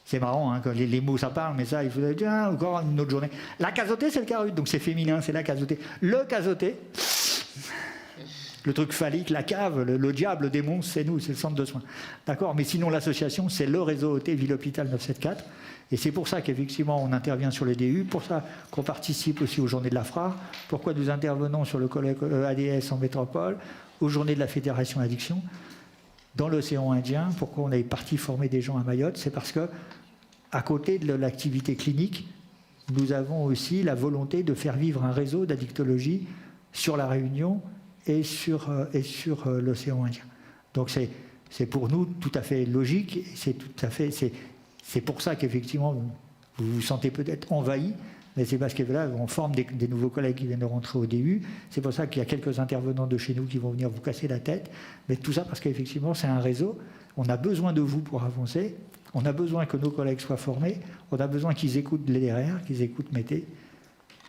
C'est marrant, hein, quand les mots ça parle, mais ça, il faut dire encore une autre journée. La CASOT, c'est le CARUD, donc c'est féminin, c'est la CASOT. Le CASOT, le truc phallique, la cave, le diable, le démon, c'est nous, c'est le centre de soins. D'accord. Mais sinon, l'association, c'est le réseau OT Ville Hôpital 974. Et c'est pour ça qu'effectivement, on intervient sur les DU, pour ça qu'on participe aussi aux journées de la FRA, pourquoi nous intervenons sur le colloque ADS en métropole, aux journées de la Fédération Addiction, dans l'océan Indien. Pourquoi on est parti former des gens à Mayotte? C'est parce que, à côté de l'activité clinique, nous avons aussi la volonté de faire vivre un réseau d'addictologie sur la Réunion et sur l'océan Indien. Donc c'est pour nous tout à fait logique, c'est pour ça qu'effectivement vous vous sentez peut-être envahi, mais c'est parce que là on forme des nouveaux collègues qui viennent de rentrer au DU, c'est pour ça qu'il y a quelques intervenants de chez nous qui vont venir vous casser la tête, mais tout ça parce qu'effectivement c'est un réseau, on a besoin de vous pour avancer, on a besoin que nos collègues soient formés, on a besoin qu'ils écoutent l'EDRR, qu'ils écoutent Mété,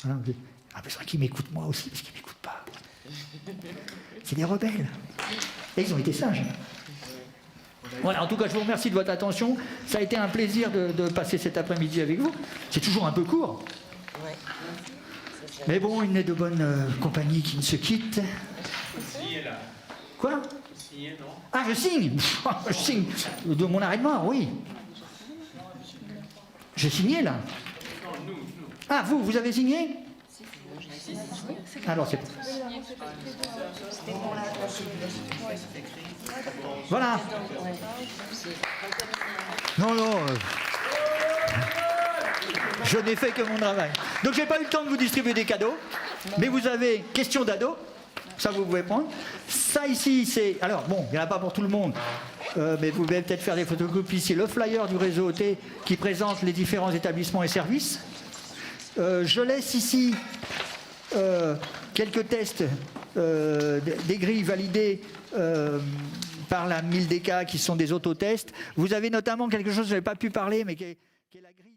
on a besoin qu'ils m'écoutent moi aussi, parce qu'ils ne m'écoutent pas. C'est des rebelles. Et ils ont été sages. Voilà, en tout cas, je vous remercie de votre attention. Ça a été un plaisir de passer cet après-midi avec vous. C'est toujours un peu court. Ouais. Mais bon, il n'est de bonne compagnie qui ne se quitte. Quoi? Ah, je signe. Je signe. De mon arrêt de mort, oui. J'ai signé, là. Ah, vous avez signé? Alors, c'est... Voilà. Non. Je n'ai fait que mon travail. Donc, je n'ai pas eu le temps de vous distribuer des cadeaux. Mais vous avez question d'ado. Ça, vous pouvez prendre. Ça, ici, c'est... Alors, bon, il n'y en a pas pour tout le monde. Mais vous pouvez peut-être faire des photocopies. C'est le flyer du réseau OT qui présente les différents établissements et services. Je laisse ici quelques tests, des grilles validées par la 1000DK qui sont des autotests. Vous avez notamment quelque chose, je n'avais pas pu parler, mais qui est la grille